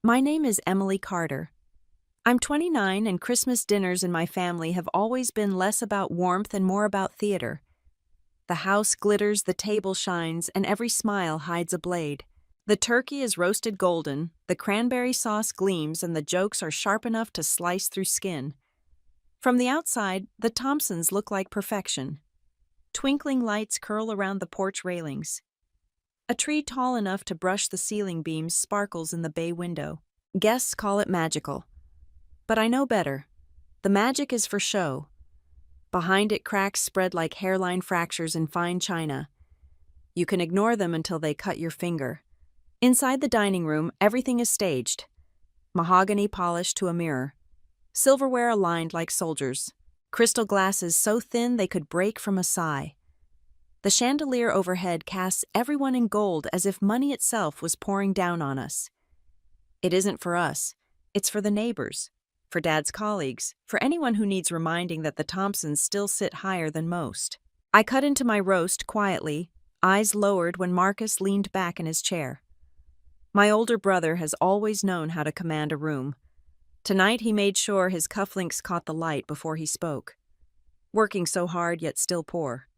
My name is Emily Carter. I'm 29, and Christmas dinners in my family have always been less about warmth and more about theater. The house glitters, the table shines, and every smile hides a blade. The turkey is roasted golden, the cranberry sauce gleams, and the jokes are sharp enough to slice through skin. From the outside, the Thompsons look like perfection. Twinkling lights curl around the porch railings. A tree tall enough to brush the ceiling beams sparkles in the bay window. Guests call it magical. But I know better. The magic is for show. Behind it, cracks spread like hairline fractures in fine china. You can ignore them until they cut your finger. Inside the dining room, everything is staged. Mahogany polished to a mirror. Silverware aligned like soldiers. Crystal glasses so thin they could break from a sigh. The chandelier overhead casts everyone in gold as if money itself was pouring down on us. It isn't for us. It's for the neighbors, for Dad's colleagues, for anyone who needs reminding that the Thompsons still sit higher than most. I cut into my roast quietly, eyes lowered when Marcus leaned back in his chair. My older brother has always known how to command a room. Tonight he made sure his cufflinks caught the light before he spoke. Working so hard yet still poor.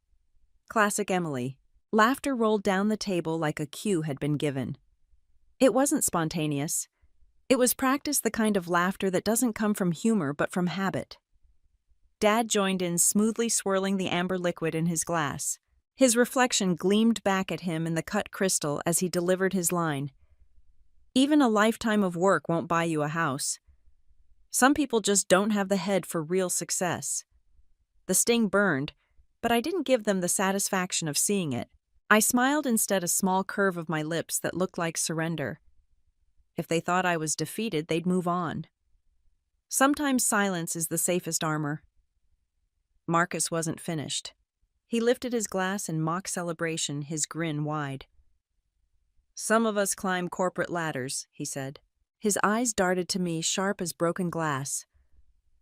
Classic Emily. Laughter rolled down the table like a cue had been given. It wasn't spontaneous. It was practiced, the kind of laughter that doesn't come from humor but from habit. Dad joined in, smoothly swirling the amber liquid in his glass. His reflection gleamed back at him in the cut crystal as he delivered his line. Even a lifetime of work won't buy you a house. Some people just don't have the head for real success. The sting burned, but I didn't give them the satisfaction of seeing it. I smiled, instead, a small curve of my lips that looked like surrender. If they thought I was defeated, they'd move on. Sometimes silence is the safest armor. Marcus wasn't finished. He lifted his glass in mock celebration, his grin wide. "Some of us climb corporate ladders," he said. His eyes darted to me, sharp as broken glass.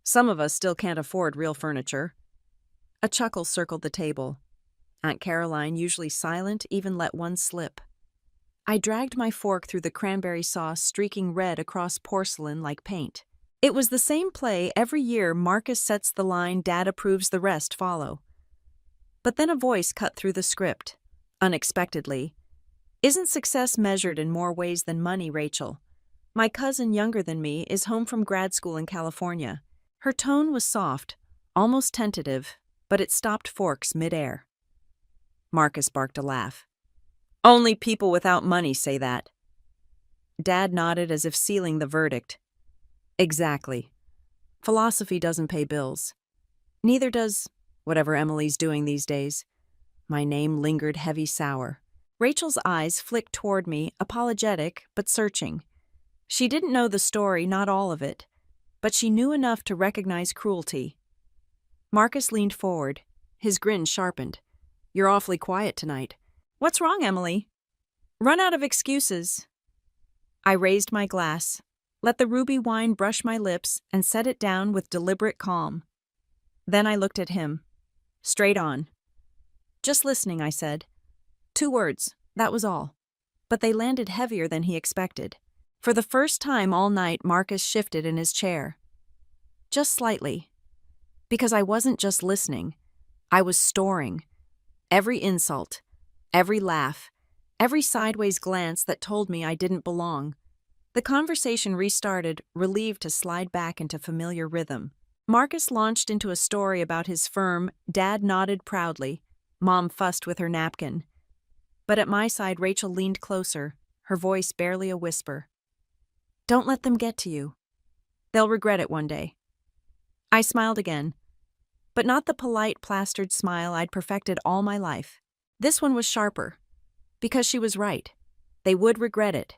"Some of us still can't afford real furniture." A chuckle circled the table. Aunt Caroline, usually silent, even let one slip. I dragged my fork through the cranberry sauce, streaking red across porcelain like paint. It was the same play every year. Marcus sets the line, Dad approves, the rest follow. But then a voice cut through the script, unexpectedly. "Isn't success measured in more ways than money, Rachel? My cousin, younger than me, is home from grad school in California." Her tone was soft, almost tentative, but it stopped forks midair. Marcus barked a laugh. "Only people without money say that." Dad nodded as if sealing the verdict. "Exactly. Philosophy doesn't pay bills. Neither does whatever Emily's doing these days." My name lingered heavy sour. Rachel's eyes flicked toward me, apologetic but searching. She didn't know the story, not all of it, but she knew enough to recognize cruelty. Marcus leaned forward. His grin sharpened. "You're awfully quiet tonight." "What's wrong, Emily?" "Run out of excuses." I raised my glass, let the ruby wine brush my lips, and set it down with deliberate calm. Then I looked at him. Straight on. "Just listening," I said. 2 words, that was all. But they landed heavier than he expected. For the first time all night, Marcus shifted in his chair. Just slightly. Because I wasn't just listening. I was storing. Every insult, every laugh, every sideways glance that told me I didn't belong. The conversation restarted, relieved to slide back into familiar rhythm. Marcus launched into a story about his firm. Dad nodded proudly. Mom fussed with her napkin. But at my side, Rachel leaned closer, her voice barely a whisper. "Don't let them get to you. They'll regret it one day." I smiled again, but not the polite, plastered smile I'd perfected all my life. This one was sharper, because she was right. They would regret it.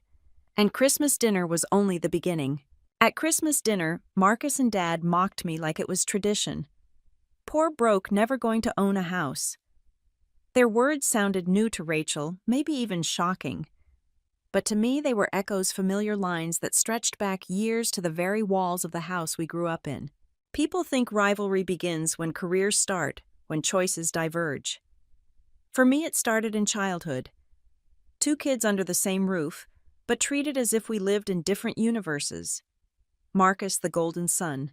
And Christmas dinner was only the beginning. At Christmas dinner, Marcus and Dad mocked me like it was tradition. Poor broke, never going to own a house. Their words sounded new to Rachel, maybe even shocking. But to me, they were echoes, familiar lines that stretched back years to the very walls of the house we grew up in. People think rivalry begins when careers start, when choices diverge. For me, it started in childhood. 2 kids under the same roof, but treated as if we lived in different universes. Marcus, the golden sun,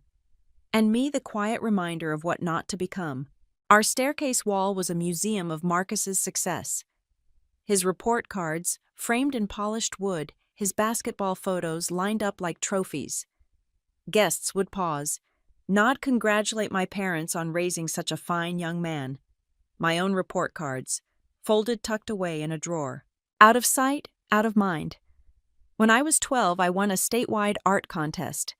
and me, the quiet reminder of what not to become. Our staircase wall was a museum of Marcus's success. His report cards, framed in polished wood, his basketball photos lined up like trophies. Guests would pause, nod, congratulate my parents on raising such a fine young man. My own report cards, folded tucked away in a drawer. Out of sight, out of mind. When I was 12, I won a statewide art contest.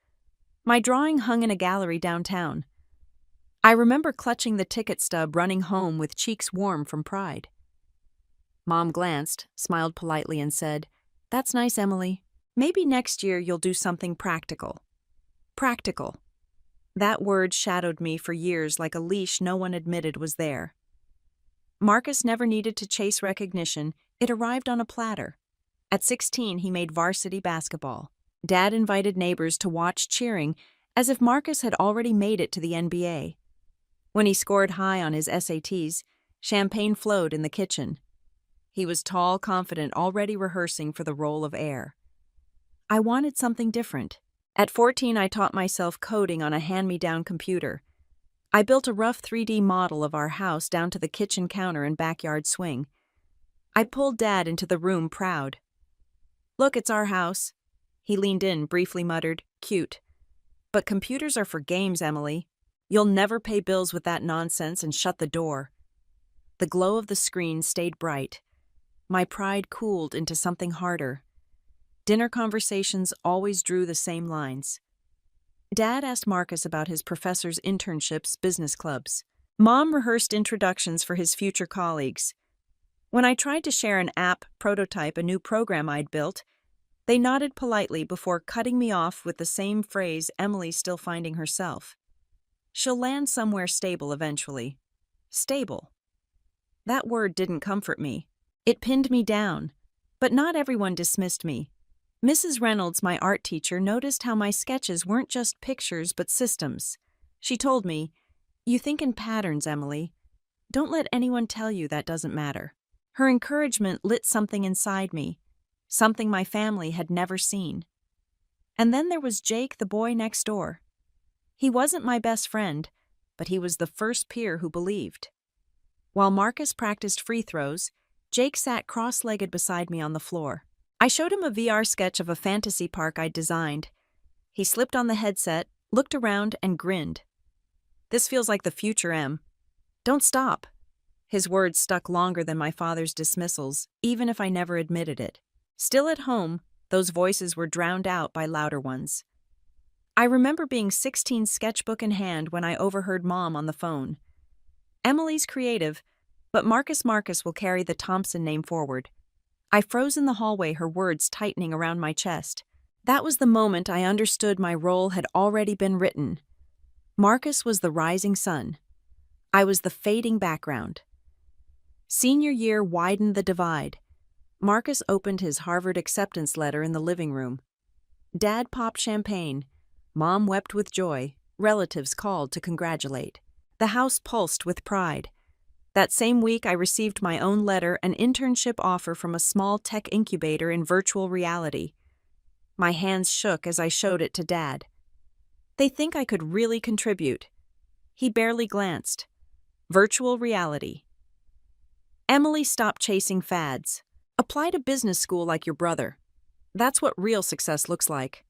My drawing hung in a gallery downtown. I remember clutching the ticket stub, running home with cheeks warm from pride. Mom glanced, smiled politely, and said, "That's nice, Emily. Maybe next year you'll do something practical." Practical. That word shadowed me for years like a leash no one admitted was there. Marcus never needed to chase recognition. It arrived on a platter. At 16, he made varsity basketball. Dad invited neighbors to watch, cheering, as if Marcus had already made it to the NBA. When he scored high on his SATs, champagne flowed in the kitchen. He was tall, confident, already rehearsing for the role of heir. I wanted something different. At 14, I taught myself coding on a hand-me-down computer. I built a rough 3D model of our house down to the kitchen counter and backyard swing. I pulled Dad into the room, proud. "Look, it's our house." He leaned in, briefly muttered, "Cute. But computers are for games, Emily. You'll never pay bills with that nonsense," and shut the door. The glow of the screen stayed bright. My pride cooled into something harder. Dinner conversations always drew the same lines. Dad asked Marcus about his professor's internships, business clubs. Mom rehearsed introductions for his future colleagues. When I tried to share an app prototype, a new program I'd built, they nodded politely before cutting me off with the same phrase Emily's still finding herself. "She'll land somewhere stable eventually." Stable. That word didn't comfort me. It pinned me down. But not everyone dismissed me. Mrs. Reynolds, my art teacher, noticed how my sketches weren't just pictures but systems. She told me, "You think in patterns, Emily. Don't let anyone tell you that doesn't matter." Her encouragement lit something inside me, something my family had never seen. And then there was Jake, the boy next door. He wasn't my best friend, but he was the first peer who believed. While Marcus practiced free throws, Jake sat cross-legged beside me on the floor. I showed him a VR sketch of a fantasy park I'd designed. He slipped on the headset, looked around, and grinned. "This feels like the future, Em. Don't stop." His words stuck longer than my father's dismissals, even if I never admitted it. Still at home, those voices were drowned out by louder ones. I remember being 16, sketchbook in hand, when I overheard Mom on the phone. "Emily's creative, but Marcus will carry the Thompson name forward." I froze in the hallway, her words tightening around my chest. That was the moment I understood my role had already been written. Marcus was the rising sun. I was the fading background. Senior year widened the divide. Marcus opened his Harvard acceptance letter in the living room. Dad popped champagne. Mom wept with joy. Relatives called to congratulate. The house pulsed with pride. That same week, I received my own letter, an internship offer from a small tech incubator in virtual reality. My hands shook as I showed it to Dad. "They think I could really contribute." He barely glanced. Virtual reality. "Emily, stop chasing fads. Apply to business school like your brother. That's what real success looks like."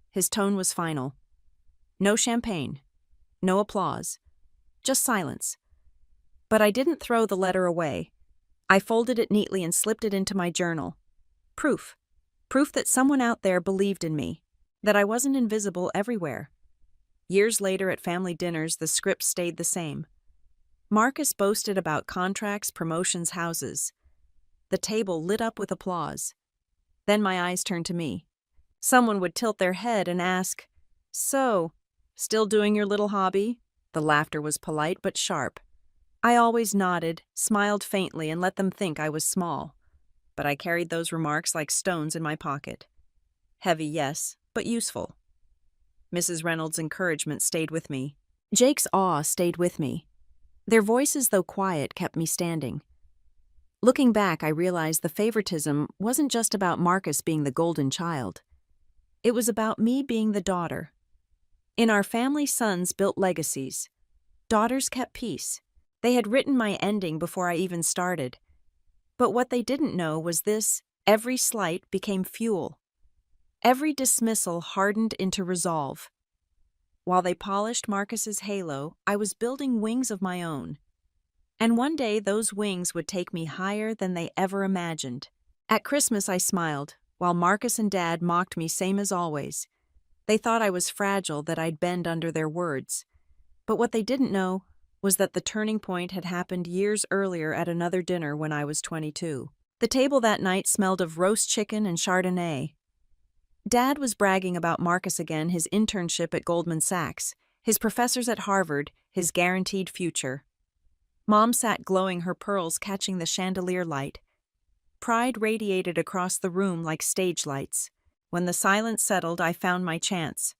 His tone was final. No champagne. No applause. Just silence. But I didn't throw the letter away. I folded it neatly and slipped it into my journal. Proof. Proof that someone out there believed in me. That I wasn't invisible everywhere. Years later at family dinners, the script stayed the same. Marcus boasted about contracts, promotions, houses. The table lit up with applause. Then my eyes turned to me. Someone would tilt their head and ask, "So, still doing your little hobby?" The laughter was polite but sharp. I always nodded, smiled faintly, and let them think I was small. But I carried those remarks like stones in my pocket. Heavy, yes, but useful. Mrs. Reynolds' encouragement stayed with me. Jake's awe stayed with me. Their voices, though quiet, kept me standing. Looking back, I realized the favoritism wasn't just about Marcus being the golden child. It was about me being the daughter. In our family, sons built legacies. Daughters kept peace. They had written my ending before I even started. But what they didn't know was this: every slight became fuel. Every dismissal hardened into resolve. While they polished Marcus's halo, I was building wings of my own. And one day those wings would take me higher than they ever imagined. At Christmas I smiled, while Marcus and Dad mocked me same as always. They thought I was fragile, that I'd bend under their words. But what they didn't know was that the turning point had happened years earlier at another dinner when I was 22. The table that night smelled of roast chicken and Chardonnay. Dad was bragging about Marcus again, his internship at Goldman Sachs, his professors at Harvard, his guaranteed future. Mom sat glowing, her pearls catching the chandelier light. Pride radiated across the room like stage lights. When the silence settled, I found my chance.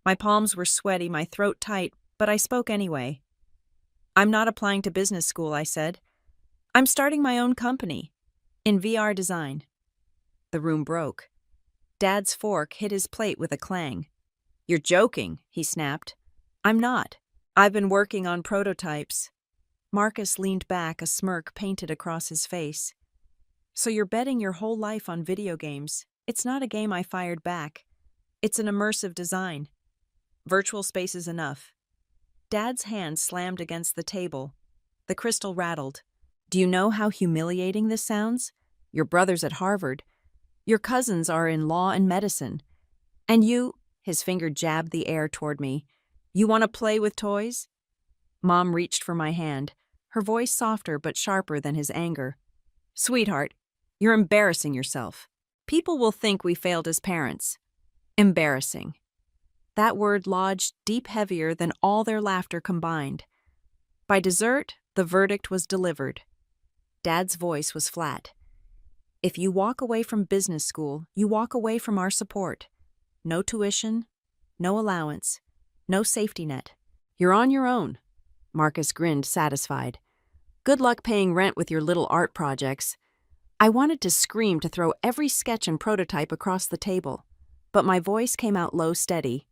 My palms were sweaty, my throat tight, but I spoke anyway. "I'm not applying to business school," I said. "I'm starting my own company, in VR design." The room broke. Dad's fork hit his plate with a clang. "You're joking," he snapped. "I'm not. I've been working on prototypes." Marcus leaned back, a smirk painted across his face. "So you're betting your whole life on video games?" "It's not a game," I fired back. "It's an immersive design. Virtual space is enough." Dad's hand slammed against the table. The crystal rattled. "Do you know how humiliating this sounds? Your brother's at Harvard. Your cousins are in law and medicine. And you," his finger jabbed the air toward me, "you want to play with toys?" Mom reached for my hand, her voice softer but sharper than his anger. "Sweetheart, you're embarrassing yourself. People will think we failed as parents." Embarrassing. That word lodged deep, heavier than all their laughter combined. By dessert, the verdict was delivered. Dad's voice was flat. "If you walk away from business school, you walk away from our support. No tuition, no allowance, no safety net. You're on your own." Marcus grinned, satisfied. "Good luck paying rent with your little art projects." I wanted to scream, to throw every sketch and prototype across the table. But my voice came out low, steady.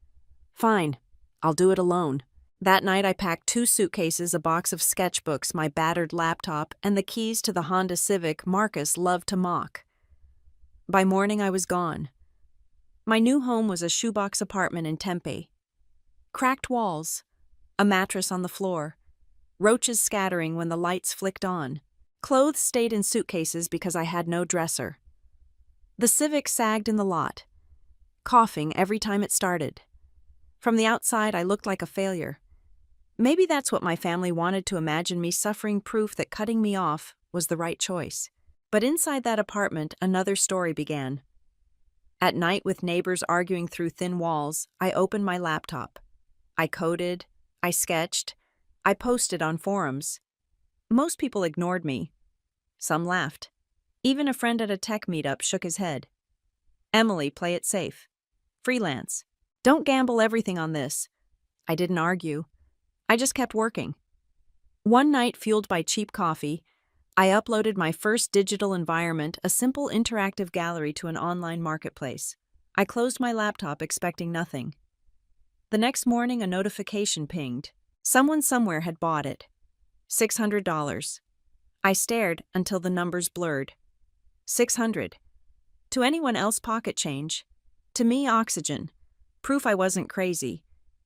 "Fine, I'll do it alone." That night I packed 2 suitcases, a box of sketchbooks, my battered laptop, and the keys to the Honda Civic Marcus loved to mock. By morning I was gone. My new home was a shoebox apartment in Tempe. Cracked walls, a mattress on the floor, roaches scattering when the lights flicked on. Clothes stayed in suitcases because I had no dresser. The Civic sagged in the lot, coughing every time it started. From the outside, I looked like a failure. Maybe that's what my family wanted to imagine me, suffering, proof that cutting me off was the right choice. But inside that apartment, another story began. At night, with neighbors arguing through thin walls, I opened my laptop. I coded, I sketched, I posted on forums. Most people ignored me. Some laughed. Even a friend at a tech meetup shook his head. "Emily, play it safe. Freelance. Don't gamble everything on this." I didn't argue. I just kept working. One night, fueled by cheap coffee, I uploaded my first digital environment, a simple interactive gallery, to an online marketplace. I closed my laptop expecting nothing. The next morning, a notification pinged. Someone somewhere had bought it. $600. I stared until the numbers blurred. 600. To anyone else, pocket change. To me, oxygen. Proof I wasn't crazy.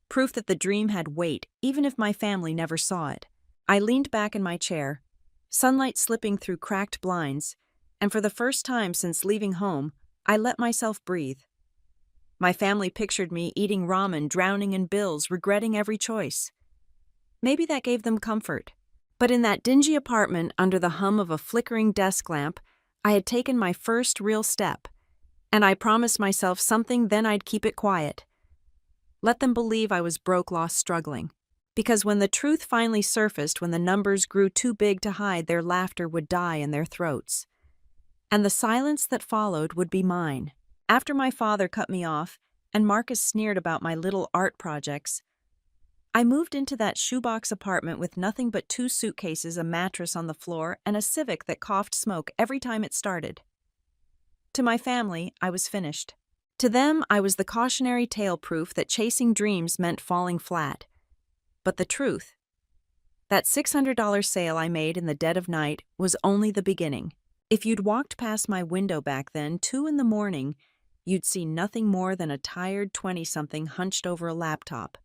Proof that the dream had weight, even if my family never saw it. I leaned back in my chair, sunlight slipping through cracked blinds, and for the first time since leaving home, I let myself breathe. My family pictured me eating ramen, drowning in bills, regretting every choice. Maybe that gave them comfort. But in that dingy apartment, under the hum of a flickering desk lamp, I had taken my first real step, and I promised myself something, then I'd keep it quiet. Let them believe I was broke, lost, struggling. Because when the truth finally surfaced, when the numbers grew too big to hide, their laughter would die in their throats. And the silence that followed would be mine. After my father cut me off, and Marcus sneered about my little art projects, I moved into that shoebox apartment with nothing but 2 suitcases, a mattress on the floor, and a Civic that coughed smoke every time it started. To my family, I was finished. To them, I was the cautionary tale, proof that chasing dreams meant falling flat. But the truth, that $600 sale I made in the dead of night was only the beginning. If you'd walked past my window back then, 2 in the morning, you'd see nothing more than a tired 20-something hunched over a laptop.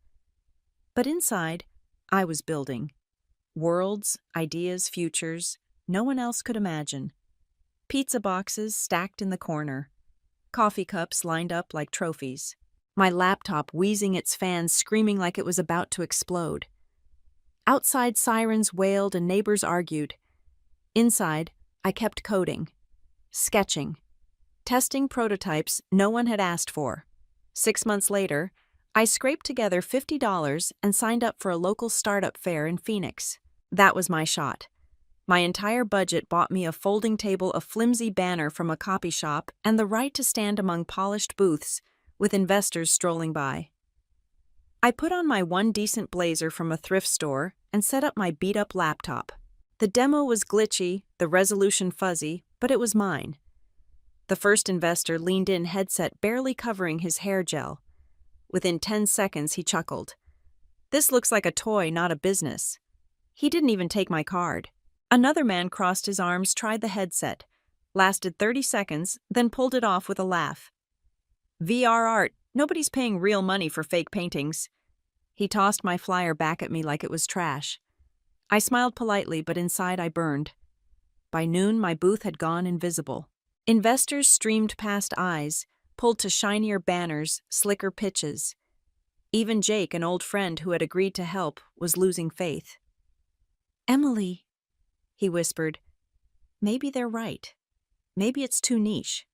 But inside, I was building. Worlds, ideas, futures, no one else could imagine. Pizza boxes stacked in the corner. Coffee cups lined up like trophies. My laptop wheezing its fans, screaming like it was about to explode. Outside, sirens wailed and neighbors argued. Inside, I kept coding, sketching, testing prototypes no one had asked for. 6 months later, I scraped together $50 and signed up for a local startup fair in Phoenix. That was my shot. My entire budget bought me a folding table, a flimsy banner from a copy shop, and the right to stand among polished booths with investors strolling by. I put on my one decent blazer from a thrift store and set up my beat-up laptop. The demo was glitchy, the resolution fuzzy, but it was mine. The first investor leaned in, headset barely covering his hair gel. Within 10 seconds, he chuckled. "This looks like a toy, not a business." He didn't even take my card. Another man crossed his arms, tried the headset, lasted 30 seconds, then pulled it off with a laugh. "VR art, nobody's paying real money for fake paintings." He tossed my flyer back at me like it was trash. I smiled politely, but inside I burned. By noon, my booth had gone invisible. Investors streamed past eyes, pulled to shinier banners, slicker pitches. Even Jake, an old friend who had agreed to help, was losing faith. "Emily," he whispered, "maybe they're right. Maybe it's too niche.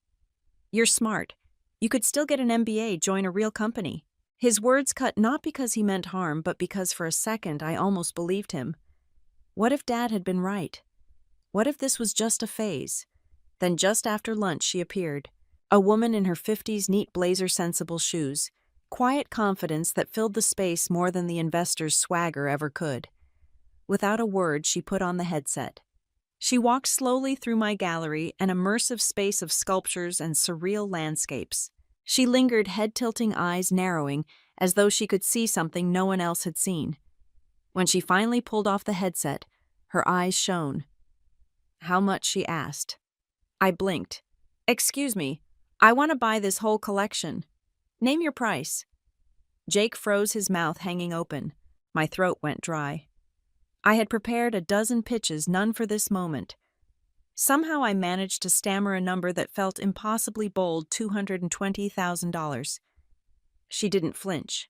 You're smart. You could still get an MBA, join a real company." His words cut not because he meant harm, but because for a second I almost believed him. What if Dad had been right? What if this was just a phase? Then just after lunch she appeared. A woman in her 50s, neat blazer, sensible shoes. Quiet confidence that filled the space more than the investor's swagger ever could. Without a word, she put on the headset. She walked slowly through my gallery, an immersive space of sculptures and surreal landscapes. She lingered, head-tilting, eyes narrowing, as though she could see something no one else had seen. When she finally pulled off the headset, her eyes shone. "How much?" she asked. I blinked. "Excuse me, I want to buy this whole collection. Name your price." Jake froze, his mouth hanging open. My throat went dry. I had prepared a dozen pitches, none for this moment. Somehow I managed to stammer a number that felt impossibly bold, $220,000. She didn't flinch.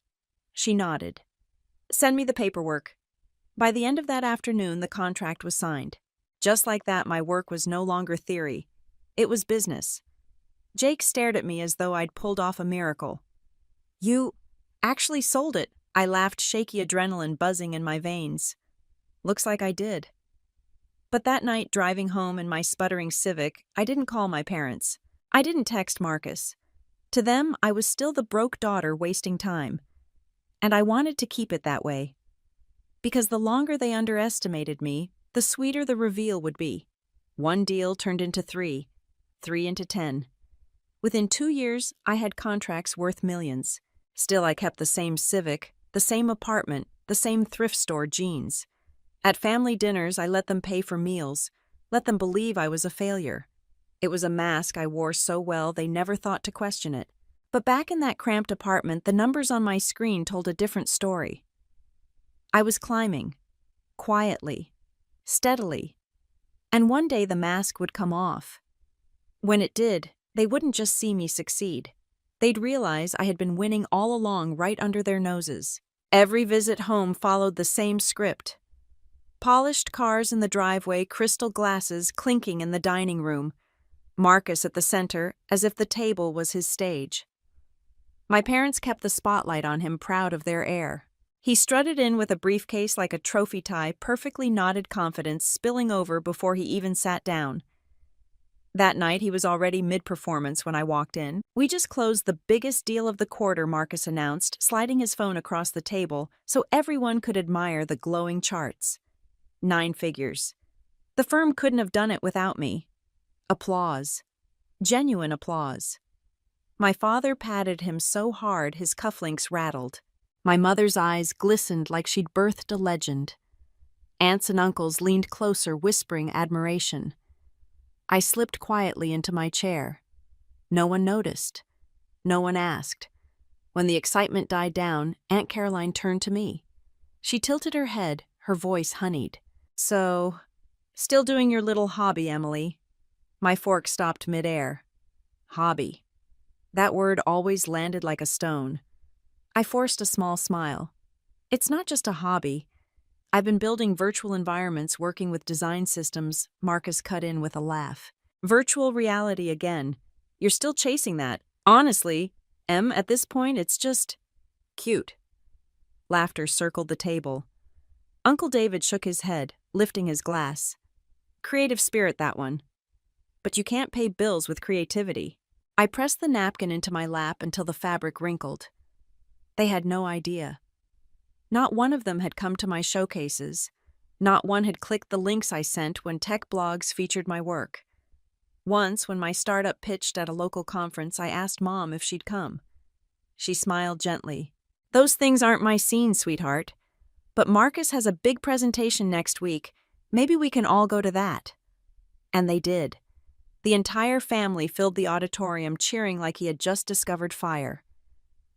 She nodded. "Send me the paperwork." By the end of that afternoon, the contract was signed. Just like that, my work was no longer theory. It was business. Jake stared at me as though I'd pulled off a miracle. "You actually sold it," I laughed, shaky adrenaline buzzing in my veins. "Looks like I did." But that night, driving home in my sputtering Civic, I didn't call my parents. I didn't text Marcus. To them, I was still the broke daughter wasting time. And I wanted to keep it that way. Because the longer they underestimated me, the sweeter the reveal would be. One deal turned into 3, 3 into 10. Within 2 years, I had contracts worth millions. Still, I kept the same Civic, the same apartment, the same thrift store jeans. At family dinners, I let them pay for meals, let them believe I was a failure. It was a mask I wore so well they never thought to question it. But back in that cramped apartment, the numbers on my screen told a different story. I was climbing, quietly, steadily. And one day the mask would come off. When it did, they wouldn't just see me succeed. They'd realize I had been winning all along right under their noses. Every visit home followed the same script. Polished cars in the driveway, crystal glasses clinking in the dining room. Marcus at the center, as if the table was his stage. My parents kept the spotlight on him, proud of their heir. He strutted in with a briefcase like a trophy tie, perfectly knotted confidence spilling over before he even sat down. That night, he was already mid-performance when I walked in. "We just closed the biggest deal of the quarter," Marcus announced, sliding his phone across the table so everyone could admire the glowing charts. 9 figures. The firm couldn't have done it without me. Applause. Genuine applause. My father patted him so hard his cufflinks rattled. My mother's eyes glistened like she'd birthed a legend. Aunts and uncles leaned closer, whispering admiration. I slipped quietly into my chair. No one noticed. No one asked. When the excitement died down, Aunt Caroline turned to me. She tilted her head, her voice honeyed. "So, still doing your little hobby, Emily?" My fork stopped midair. Hobby. That word always landed like a stone. I forced a small smile. "It's not just a hobby. I've been building virtual environments working with design systems," Marcus cut in with a laugh. "Virtual reality again. You're still chasing that. Honestly, Em, at this point, it's just cute." Laughter circled the table. Uncle David shook his head, lifting his glass. "Creative spirit, that one. But you can't pay bills with creativity." I pressed the napkin into my lap until the fabric wrinkled. They had no idea. Not one of them had come to my showcases. Not one had clicked the links I sent when tech blogs featured my work. Once, when my startup pitched at a local conference, I asked Mom if she'd come. She smiled gently. "Those things aren't my scene, sweetheart. But Marcus has a big presentation next week. Maybe we can all go to that." And they did. The entire family filled the auditorium cheering like he had just discovered fire.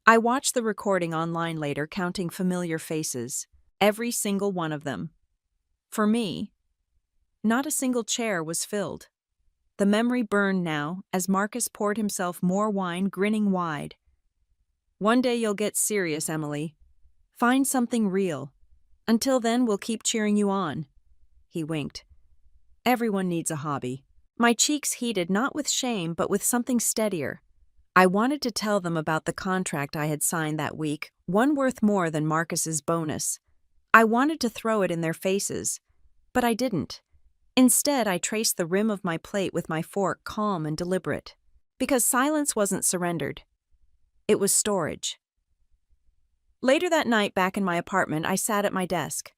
I watched the recording online later, counting familiar faces. Every single one of them. For me, not a single chair was filled. The memory burned now as Marcus poured himself more wine, grinning wide. "One day you'll get serious, Emily. Find something real. Until then, we'll keep cheering you on." He winked. "Everyone needs a hobby." My cheeks heated not with shame, but with something steadier. I wanted to tell them about the contract I had signed that week, one worth more than Marcus's bonus. I wanted to throw it in their faces, but I didn't. Instead, I traced the rim of my plate with my fork, calm and deliberate. Because silence wasn't surrendered. It was storage. Later that night, back in my apartment, I sat at my desk.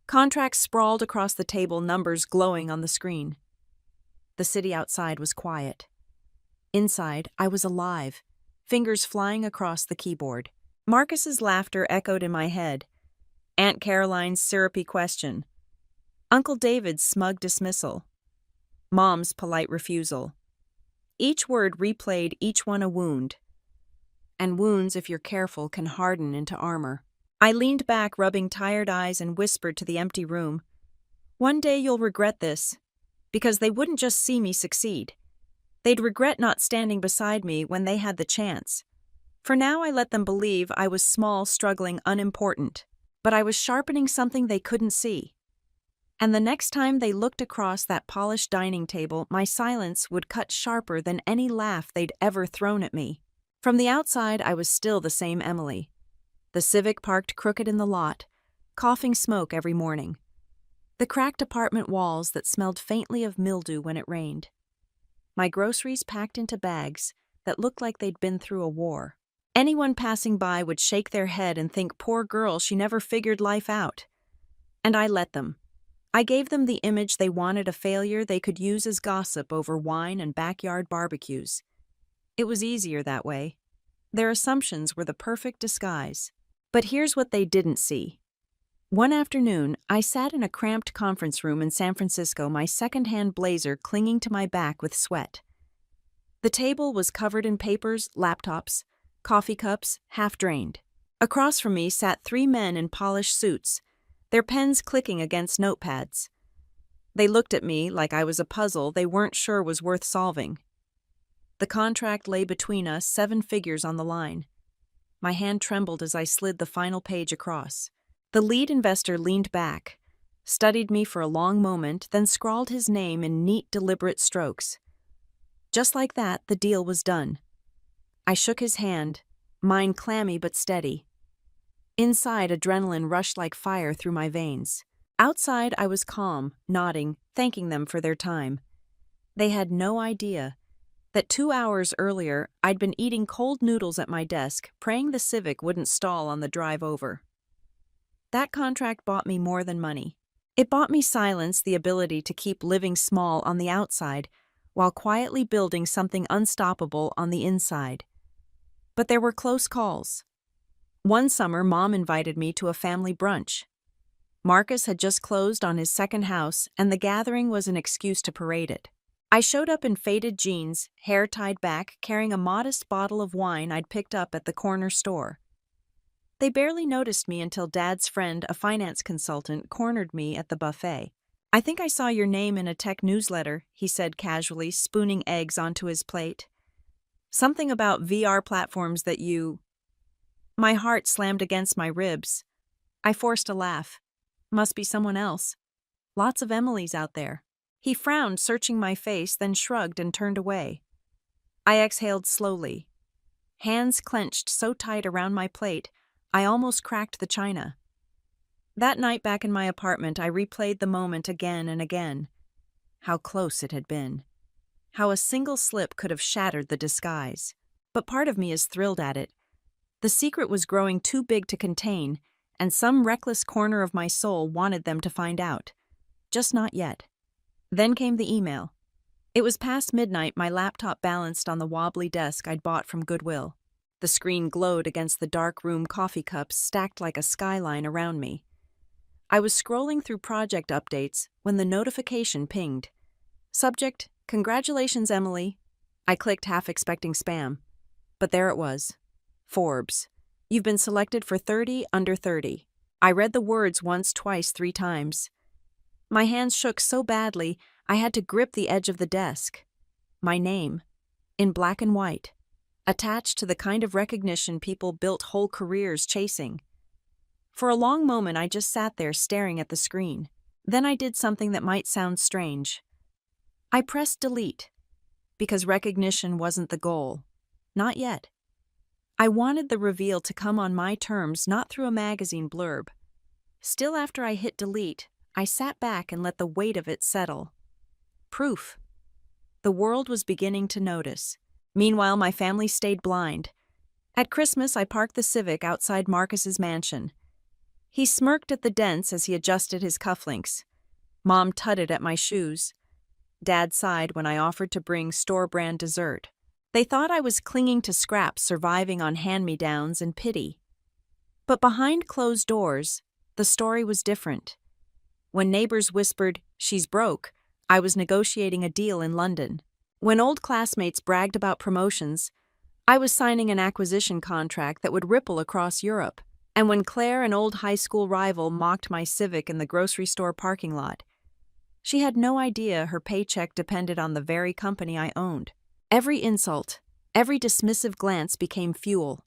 Contracts sprawled across the table, numbers glowing on the screen. The city outside was quiet. Inside, I was alive, fingers flying across the keyboard. Marcus's laughter echoed in my head. Aunt Caroline's syrupy question. Uncle David's smug dismissal. Mom's polite refusal. Each word replayed, each one a wound. And wounds, if you're careful, can harden into armor. I leaned back, rubbing tired eyes, and whispered to the empty room. "One day you'll regret this. Because they wouldn't just see me succeed. They'd regret not standing beside me when they had the chance. For now, I let them believe I was small, struggling, unimportant. But I was sharpening something they couldn't see. And the next time they looked across that polished dining table, my silence would cut sharper than any laugh they'd ever thrown at me. From the outside, I was still the same Emily. The Civic parked crooked in the lot, coughing smoke every morning. The cracked apartment walls that smelled faintly of mildew when it rained. My groceries packed into bags that looked like they'd been through a war. Anyone passing by would shake their head and think, "Poor girl, she never figured life out." And I let them. I gave them the image they wanted, a failure they could use as gossip over wine and backyard barbecues. It was easier that way. Their assumptions were the perfect disguise. But here's what they didn't see. One afternoon, I sat in a cramped conference room in San Francisco, my second-hand blazer clinging to my back with sweat. The table was covered in papers, laptops, coffee cups, half-drained. Across from me sat 3 men in polished suits, their pens clicking against notepads. They looked at me like I was a puzzle they weren't sure was worth solving. The contract lay between us, 7 figures on the line. My hand trembled as I slid the final page across. The lead investor leaned back, studied me for a long moment, then scrawled his name in neat, deliberate strokes. Just like that, the deal was done. I shook his hand, mine clammy but steady. Inside, adrenaline rushed like fire through my veins. Outside, I was calm, nodding, thanking them for their time. They had no idea that 2 hours earlier I'd been eating cold noodles at my desk, praying the Civic wouldn't stall on the drive over. That contract bought me more than money. It bought me silence, the ability to keep living small on the outside while quietly building something unstoppable on the inside. But there were close calls. One summer, Mom invited me to a family brunch. Marcus had just closed on his second house, and the gathering was an excuse to parade it. I showed up in faded jeans, hair tied back, carrying a modest bottle of wine I'd picked up at the corner store. They barely noticed me until Dad's friend, a finance consultant, cornered me at the buffet. "I think I saw your name in a tech newsletter," he said casually, spooning eggs onto his plate. "Something about VR platforms that you—" My heart slammed against my ribs. I forced a laugh. Must be someone else. Lots of Emilys out there. He frowned, searching my face, then shrugged and turned away. I exhaled slowly. Hands clenched so tight around my plate, I almost cracked the china. That night back in my apartment, I replayed the moment again and again. How close it had been. How a single slip could have shattered the disguise. But part of me is thrilled at it. The secret was growing too big to contain, and some reckless corner of my soul wanted them to find out. Just not yet. Then came the email. It was past midnight, my laptop balanced on the wobbly desk I'd bought from Goodwill. The screen glowed against the dark room coffee cups stacked like a skyline around me. I was scrolling through project updates when the notification pinged. Subject: "Congratulations, Emily." I clicked, half expecting spam. But there it was. Forbes. "You've been selected for 30 under 30. I read the words once, twice, 3 times. My hands shook so badly, I had to grip the edge of the desk. My name, in black and white, attached to the kind of recognition people built whole careers chasing. For a long moment, I just sat there staring at the screen. Then I did something that might sound strange. I pressed delete, because recognition wasn't the goal. Not yet. I wanted the reveal to come on my terms, not through a magazine blurb. Still, after I hit delete, I sat back and let the weight of it settle. Proof. The world was beginning to notice. Meanwhile, my family stayed blind. At Christmas, I parked the Civic outside Marcus's mansion. He smirked at the dents as he adjusted his cufflinks. Mom tutted at my shoes. Dad sighed when I offered to bring store-brand dessert. They thought I was clinging to scraps, surviving on hand-me-downs and pity. But behind closed doors, the story was different. When neighbors whispered, "She's broke," I was negotiating a deal in London. When old classmates bragged about promotions, I was signing an acquisition contract that would ripple across Europe. And when Claire, an old high school rival, mocked my Civic in the grocery store parking lot, she had no idea her paycheck depended on the very company I owned. Every insult, every dismissive glance became fuel.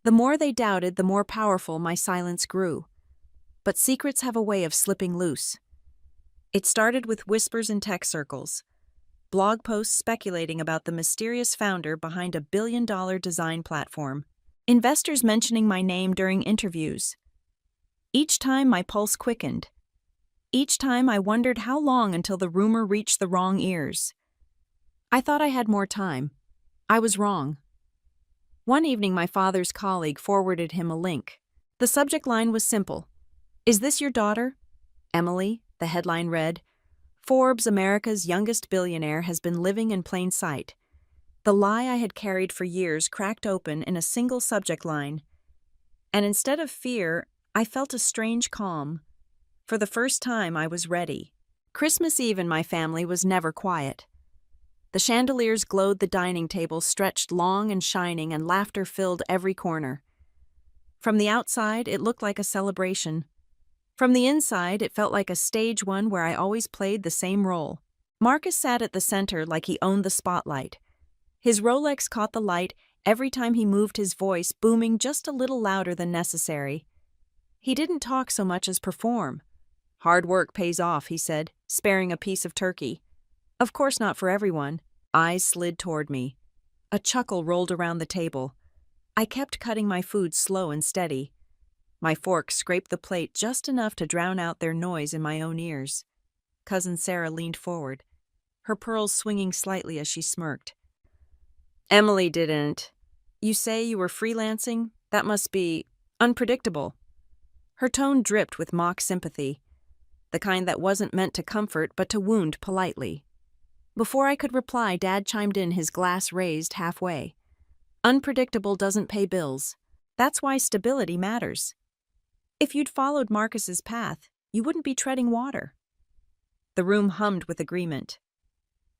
The more they doubted, the more powerful my silence grew. But secrets have a way of slipping loose. It started with whispers in tech circles, blog posts speculating about the mysterious founder behind a billion-dollar design platform, investors mentioning my name during interviews. Each time my pulse quickened. Each time I wondered how long until the rumor reached the wrong ears. I thought I had more time. I was wrong. One evening, my father's colleague forwarded him a link. The subject line was simple. "Is this your daughter?" Emily, the headline read. Forbes, America's youngest billionaire, has been living in plain sight. The lie I had carried for years cracked open in a single subject line. And instead of fear, I felt a strange calm. For the first time, I was ready. Christmas Eve in my family was never quiet. The chandeliers glowed the dining table, stretched long and shining, and laughter filled every corner. From the outside, it looked like a celebration. From the inside, it felt like a stage one where I always played the same role. Marcus sat at the center like he owned the spotlight. His Rolex caught the light every time he moved, his voice booming just a little louder than necessary. He didn't talk so much as perform. "Hard work pays off," he said, sparing a piece of turkey. Of course not for everyone. Eyes slid toward me. A chuckle rolled around the table. I kept cutting my food slow and steady. My fork scraped the plate just enough to drown out their noise in my own ears. Cousin Sarah leaned forward. her pearls swinging slightly as she smirked. Emily didn't. You say you were freelancing? That must be unpredictable. Her tone dripped with mock sympathy, the kind that wasn't meant to comfort but to wound politely. Before I could reply, Dad chimed in, his glass raised halfway. Unpredictable doesn't pay bills. That's why stability matters. If you'd followed Marcus's path, you wouldn't be treading water. The room hummed with agreement.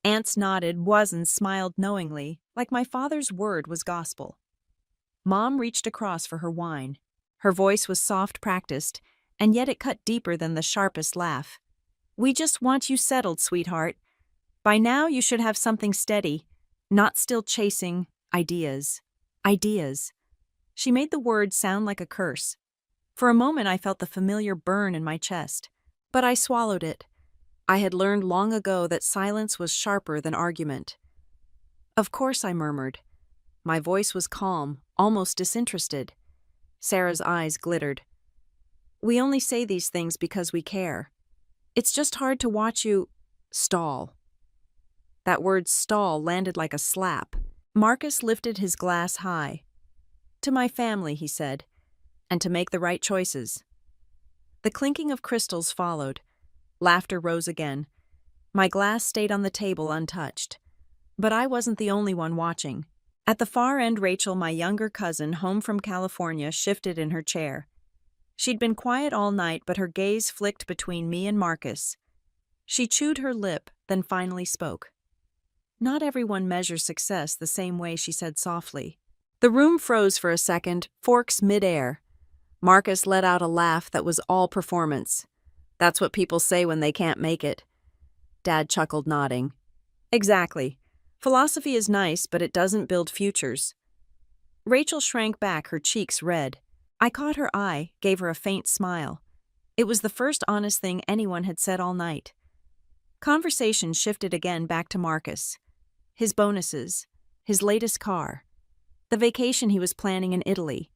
Aunts nodded, and smiled knowingly, like my father's word was gospel. Mom reached across for her wine. Her voice was soft, practiced, and yet it cut deeper than the sharpest laugh. We just want you settled, sweetheart. By now you should have something steady, not still chasing ideas. Ideas. She made the word sound like a curse. For a moment I felt the familiar burn in my chest, but I swallowed it. I had learned long ago that silence was sharper than argument. Of course, I murmured. My voice was calm, almost disinterested. Sarah's eyes glittered. We only say these things because we care. It's just hard to watch you stall. That word stall landed like a slap. Marcus lifted his glass high. To my family, he said, and to make the right choices. The clinking of crystals followed. Laughter rose again. My glass stayed on the table untouched. But I wasn't the only one watching. At the far end, Rachel, my younger cousin, home from California, shifted in her chair. She'd been quiet all night, but her gaze flicked between me and Marcus. She chewed her lip, then finally spoke. Not everyone measures success the same way, she said softly. The room froze for a second, forks midair. Marcus let out a laugh that was all performance. That's what people say when they can't make it. Dad chuckled, nodding. Exactly. Philosophy is nice, but it doesn't build futures. Rachel shrank back, her cheeks red. I caught her eye, gave her a faint smile. It was the first honest thing anyone had said all night. Conversation shifted again back to Marcus. His bonuses, his latest car, the vacation he was planning in Italy.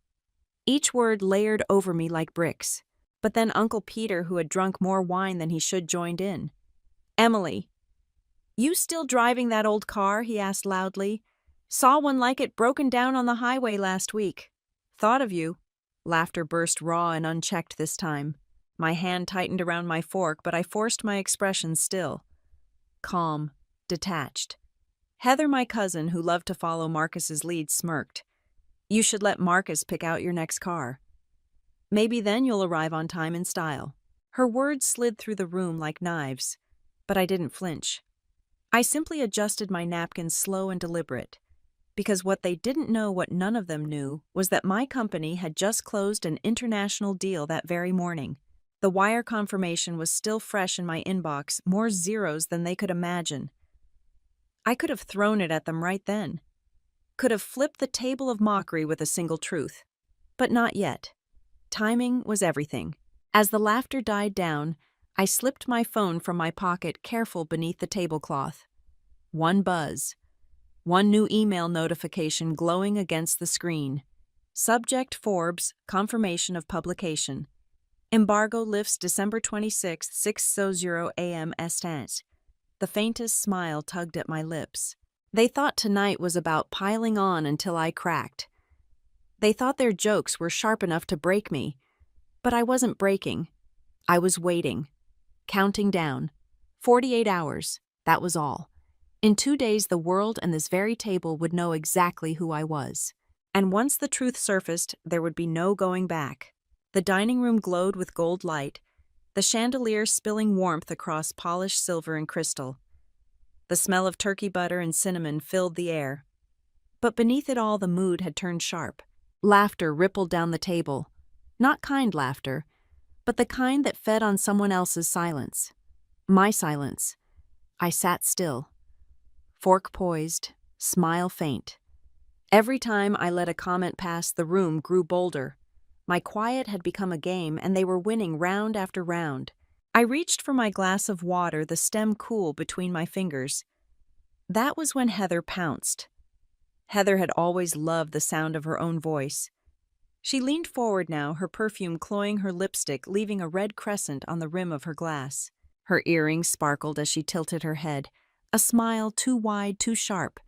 Each word layered over me like bricks. But then Uncle Peter, who had drunk more wine than he should, joined in. Emily. You still driving that old car? He asked loudly. Saw one like it broken down on the highway last week. Thought of you. Laughter burst raw and unchecked this time. My hand tightened around my fork, but I forced my expression still. Calm, detached. Heather, my cousin, who loved to follow Marcus's lead, smirked. You should let Marcus pick out your next car. Maybe then you'll arrive on time in style. Her words slid through the room like knives, but I didn't flinch. I simply adjusted my napkin, slow and deliberate, because what they didn't know, what none of them knew, was that my company had just closed an international deal that very morning. The wire confirmation was still fresh in my inbox, more zeros than they could imagine. I could have thrown it at them right then. Could have flipped the table of mockery with a single truth. But not yet. Timing was everything. As the laughter died down, I slipped my phone from my pocket, careful beneath the tablecloth. One buzz. One new email notification glowing against the screen. Subject: Forbes, confirmation of publication. Embargo lifts December 26, 6:00 a.m. Estant. The faintest smile tugged at my lips. They thought tonight was about piling on until I cracked. They thought their jokes were sharp enough to break me. But I wasn't breaking. I was waiting. Counting down. 48 hours. That was all. In 2 days, the world and this very table would know exactly who I was. And once the truth surfaced, there would be no going back. The dining room glowed with gold light, the chandelier spilling warmth across polished silver and crystal. The smell of turkey butter and cinnamon filled the air. But beneath it all, the mood had turned sharp. Laughter rippled down the table. Not kind laughter, but the kind that fed on someone else's silence. My silence. I sat still. Fork poised, smile faint. Every time I let a comment pass, the room grew bolder. My quiet had become a game, and they were winning round after round. I reached for my glass of water, the stem cool between my fingers. That was when Heather pounced. Heather had always loved the sound of her own voice. She leaned forward now, her perfume cloying her lipstick, leaving a red crescent on the rim of her glass. Her earrings sparkled as she tilted her head, a smile too wide, too sharp.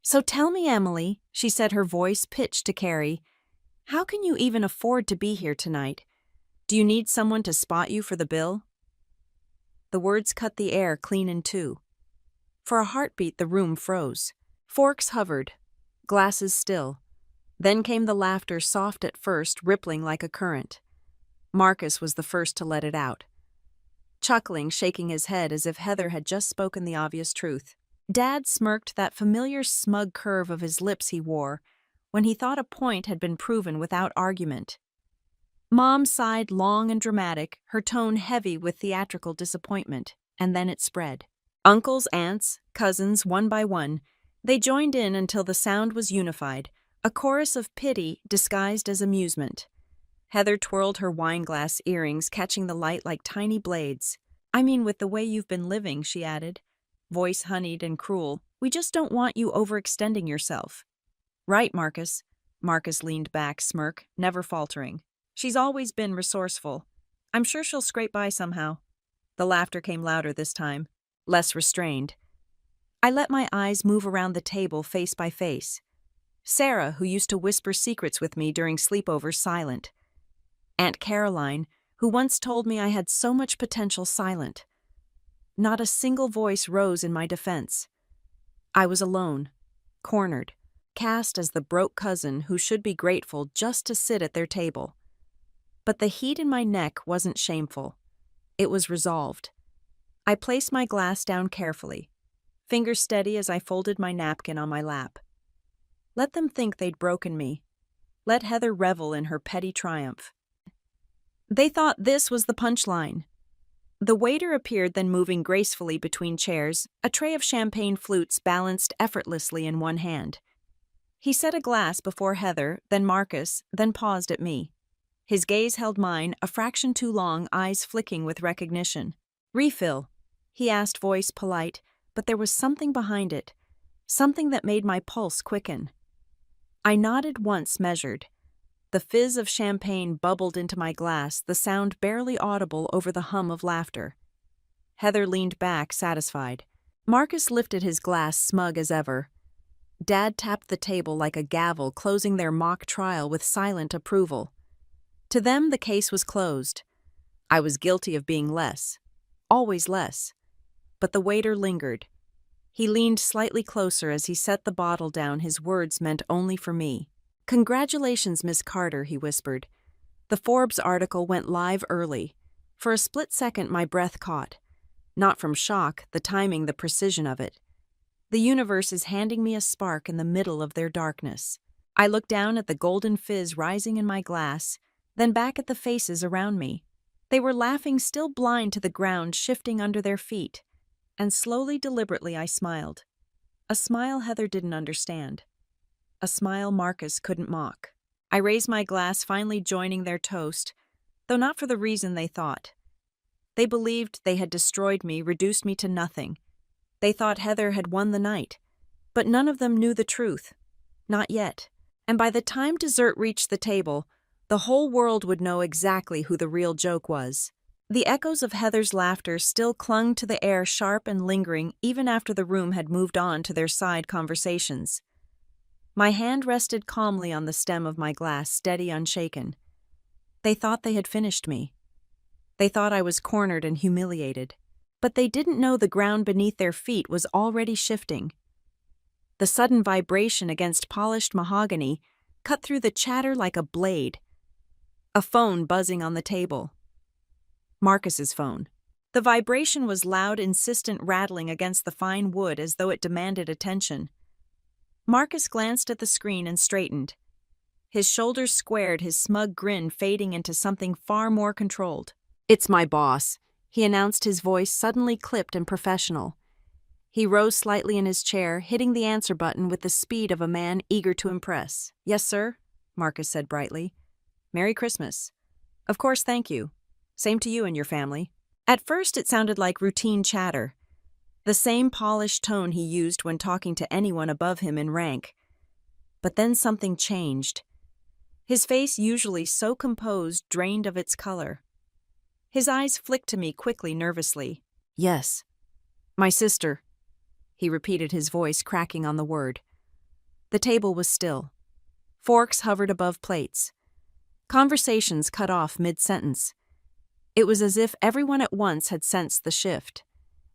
"So tell me, Emily," she said, her voice pitched to Carrie, "how can you even afford to be here tonight? Do you need someone to spot you for the bill?" The words cut the air clean in two. For a heartbeat, the room froze. Forks hovered, glasses still. Then came the laughter, soft at first, rippling like a current. Marcus was the first to let it out, chuckling, shaking his head as if Heather had just spoken the obvious truth. Dad smirked, that familiar smug curve of his lips he wore when he thought a point had been proven without argument. Mom sighed, long and dramatic, her tone heavy with theatrical disappointment, and then it spread. Uncles, aunts, cousins, one by one, they joined in until the sound was unified, a chorus of pity disguised as amusement. Heather twirled her wineglass earrings, catching the light like tiny blades. "I mean, with the way you've been living," she added, voice honeyed and cruel, "we just don't want you overextending yourself." "Right, Marcus." Marcus leaned back, smirk, never faltering. "She's always been resourceful. I'm sure she'll scrape by somehow." The laughter came louder this time, less restrained. I let my eyes move around the table face by face. Sarah, who used to whisper secrets with me during sleepovers, silent. Aunt Caroline, who once told me I had so much potential, silent. Not a single voice rose in my defense. I was alone, cornered, cast as the broke cousin who should be grateful just to sit at their table. But the heat in my neck wasn't shameful. It was resolved. I placed my glass down carefully, fingers steady as I folded my napkin on my lap. Let them think they'd broken me. Let Heather revel in her petty triumph. They thought this was the punchline. The waiter appeared, then moving gracefully between chairs, a tray of champagne flutes balanced effortlessly in one hand. He set a glass before Heather, then Marcus, then paused at me. His gaze held mine, a fraction too long, eyes flicking with recognition. "Refill," he asked, voice polite, but there was something behind it, something that made my pulse quicken. I nodded once, measured. The fizz of champagne bubbled into my glass, the sound barely audible over the hum of laughter. Heather leaned back, satisfied. Marcus lifted his glass, smug as ever. Dad tapped the table like a gavel, closing their mock trial with silent approval. To them, the case was closed. I was guilty of being less. Always less. But the waiter lingered. He leaned slightly closer as he set the bottle down, his words meant only for me. "Congratulations, Miss Carter," he whispered. The Forbes article went live early. For a split second, my breath caught. Not from shock, the timing, the precision of it. The universe is handing me a spark in the middle of their darkness. I looked down at the golden fizz rising in my glass, then back at the faces around me. They were laughing, still blind to the ground shifting under their feet. And slowly, deliberately, I smiled. A smile Heather didn't understand. A smile Marcus couldn't mock. I raised my glass, finally joining their toast, though not for the reason they thought. They believed they had destroyed me, reduced me to nothing. They thought Heather had won the night. But none of them knew the truth. Not yet. And by the time dessert reached the table, the whole world would know exactly who the real joke was. The echoes of Heather's laughter still clung to the air, sharp and lingering, even after the room had moved on to their side conversations. My hand rested calmly on the stem of my glass, steady, unshaken. They thought they had finished me. They thought I was cornered and humiliated. But they didn't know the ground beneath their feet was already shifting. The sudden vibration against polished mahogany cut through the chatter like a blade. A phone buzzing on the table. Marcus's phone. The vibration was loud, insistent, rattling against the fine wood as though it demanded attention. Marcus glanced at the screen and straightened. His shoulders squared, his smug grin fading into something far more controlled. "It's my boss," he announced, his voice suddenly clipped and professional. He rose slightly in his chair, hitting the answer button with the speed of a man eager to impress. "Yes, sir," Marcus said brightly. "Merry Christmas." "Of course, thank you. Same to you and your family." At first it sounded like routine chatter, the same polished tone he used when talking to anyone above him in rank. But then something changed. His face, usually so composed, drained of its color. His eyes flicked to me quickly, nervously. "Yes. My sister." he repeated, his voice cracking on the word. The table was still. Forks hovered above plates. Conversations cut off mid-sentence. It was as if everyone at once had sensed the shift,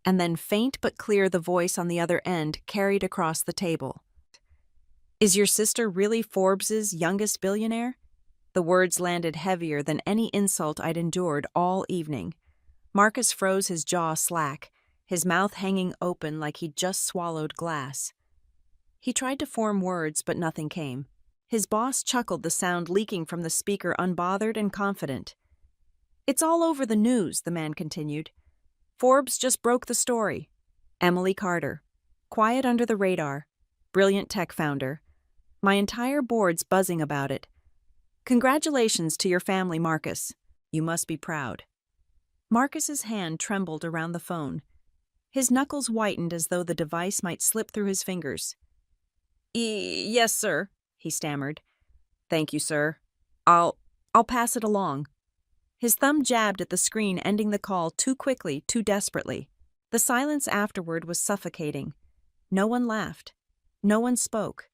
and then faint but clear the voice on the other end carried across the table. "Is your sister really Forbes's youngest billionaire?" The words landed heavier than any insult I'd endured all evening. Marcus froze, his jaw slack, his mouth hanging open like he'd just swallowed glass. He tried to form words, but nothing came. His boss chuckled, the sound leaking from the speaker, unbothered and confident. "It's all over the news," the man continued. "Forbes just broke the story. Emily Carter. Quiet under the radar. Brilliant tech founder. My entire board's buzzing about it. Congratulations to your family, Marcus. You must be proud." Marcus's hand trembled around the phone. His knuckles whitened as though the device might slip through his fingers. Yes, sir," he stammered. "Thank you, sir. I'll pass it along." His thumb jabbed at the screen, ending the call too quickly, too desperately. The silence afterward was suffocating. No one laughed. No one spoke.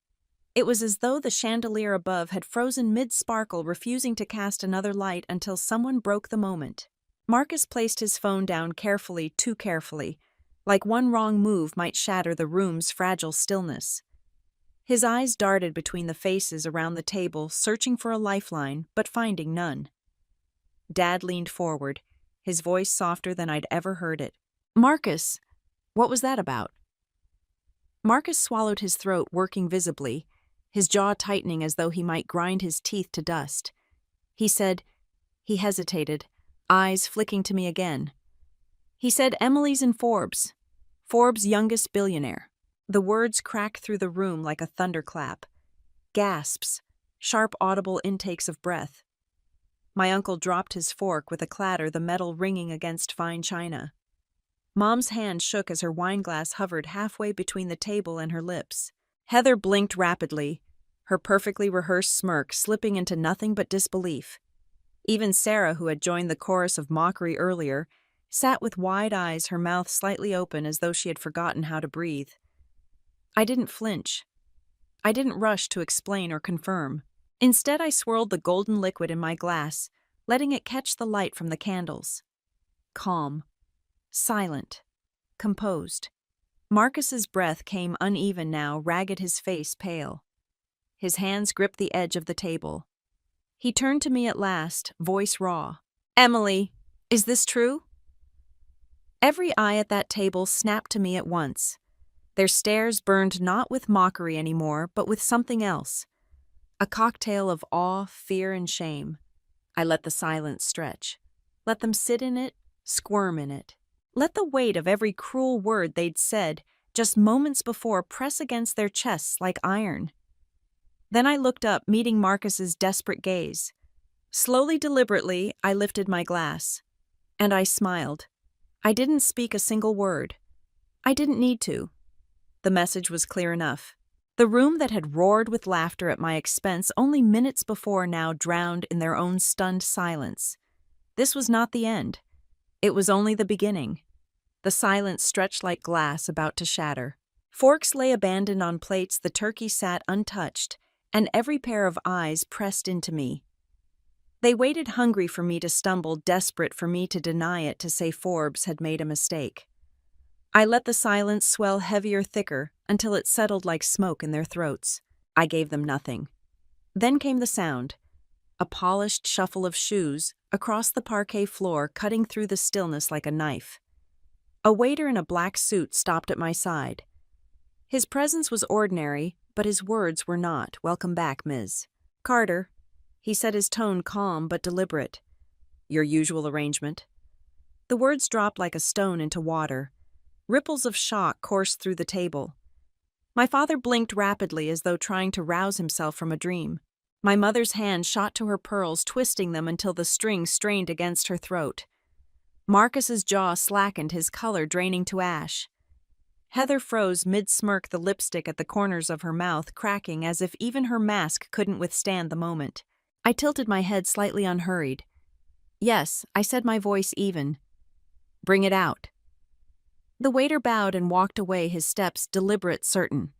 It was as though the chandelier above had frozen mid-sparkle, refusing to cast another light until someone broke the moment. Marcus placed his phone down carefully, too carefully, like one wrong move might shatter the room's fragile stillness. His eyes darted between the faces around the table, searching for a lifeline, but finding none. Dad leaned forward, his voice softer than I'd ever heard it. "Marcus, what was that about?" Marcus swallowed, his throat working visibly, his jaw tightening as though he might grind his teeth to dust. He hesitated, eyes flicking to me again. He said, "Emily's in Forbes. Forbes' youngest billionaire." The words cracked through the room like a thunderclap. Gasps, sharp audible intakes of breath. My uncle dropped his fork with a clatter, the metal ringing against fine china. Mom's hand shook as her wineglass hovered halfway between the table and her lips. Heather blinked rapidly, her perfectly rehearsed smirk slipping into nothing but disbelief. Even Sarah, who had joined the chorus of mockery earlier, sat with wide eyes, her mouth slightly open as though she had forgotten how to breathe. I didn't flinch. I didn't rush to explain or confirm. Instead, I swirled the golden liquid in my glass, letting it catch the light from the candles. Calm. Silent. Composed. Marcus's breath came uneven now, ragged, his face pale. His hands gripped the edge of the table. He turned to me at last, voice raw. "Emily, is this true?" Every eye at that table snapped to me at once. Their stares burned not with mockery anymore, but with something else. A cocktail of awe, fear, and shame. I let the silence stretch. Let them sit in it, squirm in it. Let the weight of every cruel word they'd said just moments before press against their chests like iron. Then I looked up, meeting Marcus's desperate gaze. Slowly, deliberately, I lifted my glass. And I smiled. I didn't speak a single word. I didn't need to. The message was clear enough. The room that had roared with laughter at my expense only minutes before now drowned in their own stunned silence. This was not the end. It was only the beginning. The silence stretched like glass about to shatter. Forks lay abandoned on plates, the turkey sat untouched, and every pair of eyes pressed into me. They waited, hungry for me to stumble, desperate for me to deny it, to say Forbes had made a mistake. I let the silence swell heavier, thicker, until it settled like smoke in their throats. I gave them nothing. Then came the sound. A polished shuffle of shoes across the parquet floor, cutting through the stillness like a knife. A waiter in a black suit stopped at my side. His presence was ordinary, but his words were not. "Welcome back, Ms. Carter," he said, his tone calm but deliberate. "Your usual arrangement?" The words dropped like a stone into water. Ripples of shock coursed through the table. My father blinked rapidly as though trying to rouse himself from a dream. My mother's hand shot to her pearls, twisting them until the string strained against her throat. Marcus's jaw slackened, his color draining to ash. Heather froze mid-smirk, the lipstick at the corners of her mouth cracking as if even her mask couldn't withstand the moment. I tilted my head slightly, unhurried. "Yes," I said, my voice even. "Bring it out." The waiter bowed and walked away, his steps deliberate, certain.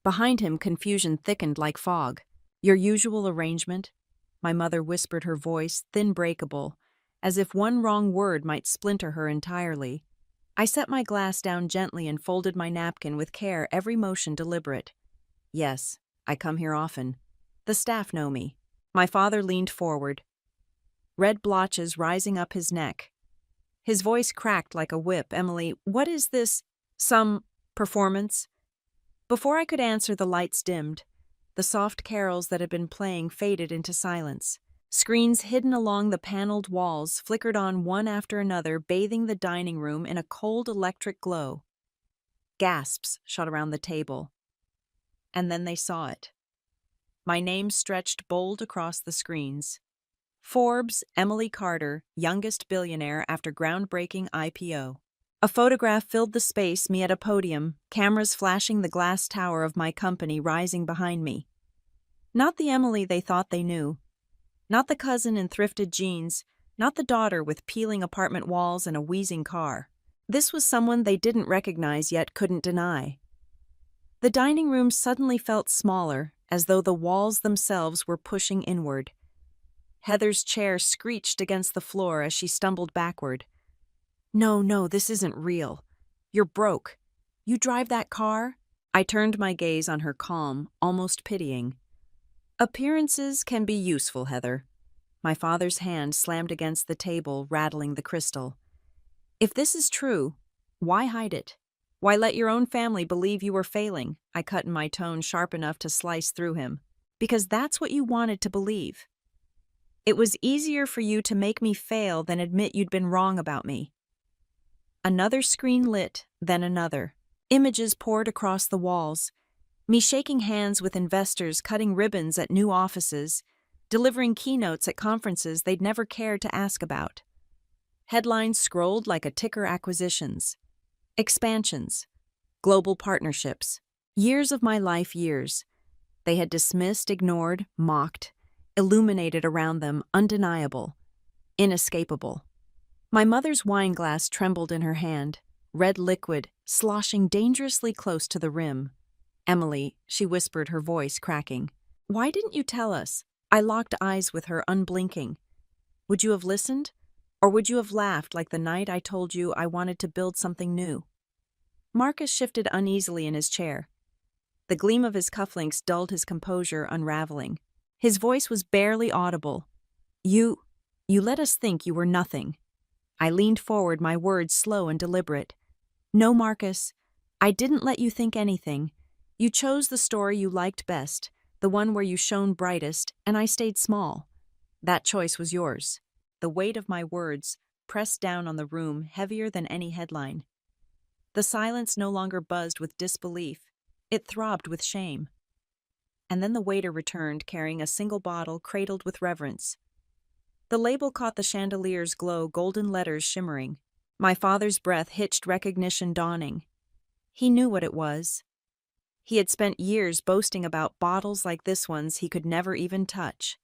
Behind him, confusion thickened like fog. "Your usual arrangement?" My mother whispered, her voice thin, breakable, as if one wrong word might splinter her entirely. I set my glass down gently and folded my napkin with care, every motion deliberate. "Yes, I come here often. The staff know me." My father leaned forward, red blotches rising up his neck. His voice cracked like a whip. "Emily, what is this? Some performance?" Before I could answer, the lights dimmed. The soft carols that had been playing faded into silence. Screens hidden along the paneled walls flickered on one after another, bathing the dining room in a cold electric glow. Gasps shot around the table. And then they saw it. My name stretched bold across the screens. Forbes, Emily Carter, youngest billionaire after groundbreaking IPO. A photograph filled the space, me at a podium, cameras flashing the glass tower of my company rising behind me. Not the Emily they thought they knew. Not the cousin in thrifted jeans. Not the daughter with peeling apartment walls and a wheezing car. This was someone they didn't recognize yet couldn't deny. The dining room suddenly felt smaller, as though the walls themselves were pushing inward. Heather's chair screeched against the floor as she stumbled backward. No, this isn't real. You're broke. You drive that car?" I turned my gaze on her, calm, almost pitying. "Appearances can be useful, Heather." My father's hand slammed against the table, rattling the crystal. "If this is true, why hide it? Why let your own family believe you were failing?" I cut in, my tone sharp enough to slice through him. "Because that's what you wanted to believe. It was easier for you to make me fail than admit you'd been wrong about me." Another screen lit, then another. Images poured across the walls. Me shaking hands with investors, cutting ribbons at new offices, delivering keynotes at conferences they'd never cared to ask about. Headlines scrolled like a ticker: acquisitions, expansions, global partnerships. Years of my life, years. They had dismissed, ignored, mocked, illuminated around them, undeniable, inescapable. My mother's wine glass trembled in her hand, red liquid sloshing dangerously close to the rim. "Emily," she whispered, her voice cracking. "Why didn't you tell us?" I locked eyes with her, unblinking. "Would you have listened? Or would you have laughed like the night I told you I wanted to build something new?" Marcus shifted uneasily in his chair. The gleam of his cufflinks dulled his composure, unraveling. His voice was barely audible. You let us think you were nothing." I leaned forward, my words slow and deliberate. "No, Marcus, I didn't let you think anything. You chose the story you liked best, the one where you shone brightest, and I stayed small. That choice was yours." The weight of my words pressed down on the room, heavier than any headline. The silence no longer buzzed with disbelief. It throbbed with shame. And then the waiter returned, carrying a single bottle cradled with reverence. The label caught the chandelier's glow, golden letters shimmering. My father's breath hitched, recognition dawning. He knew what it was. He had spent years boasting about bottles like this one's he could never even touch.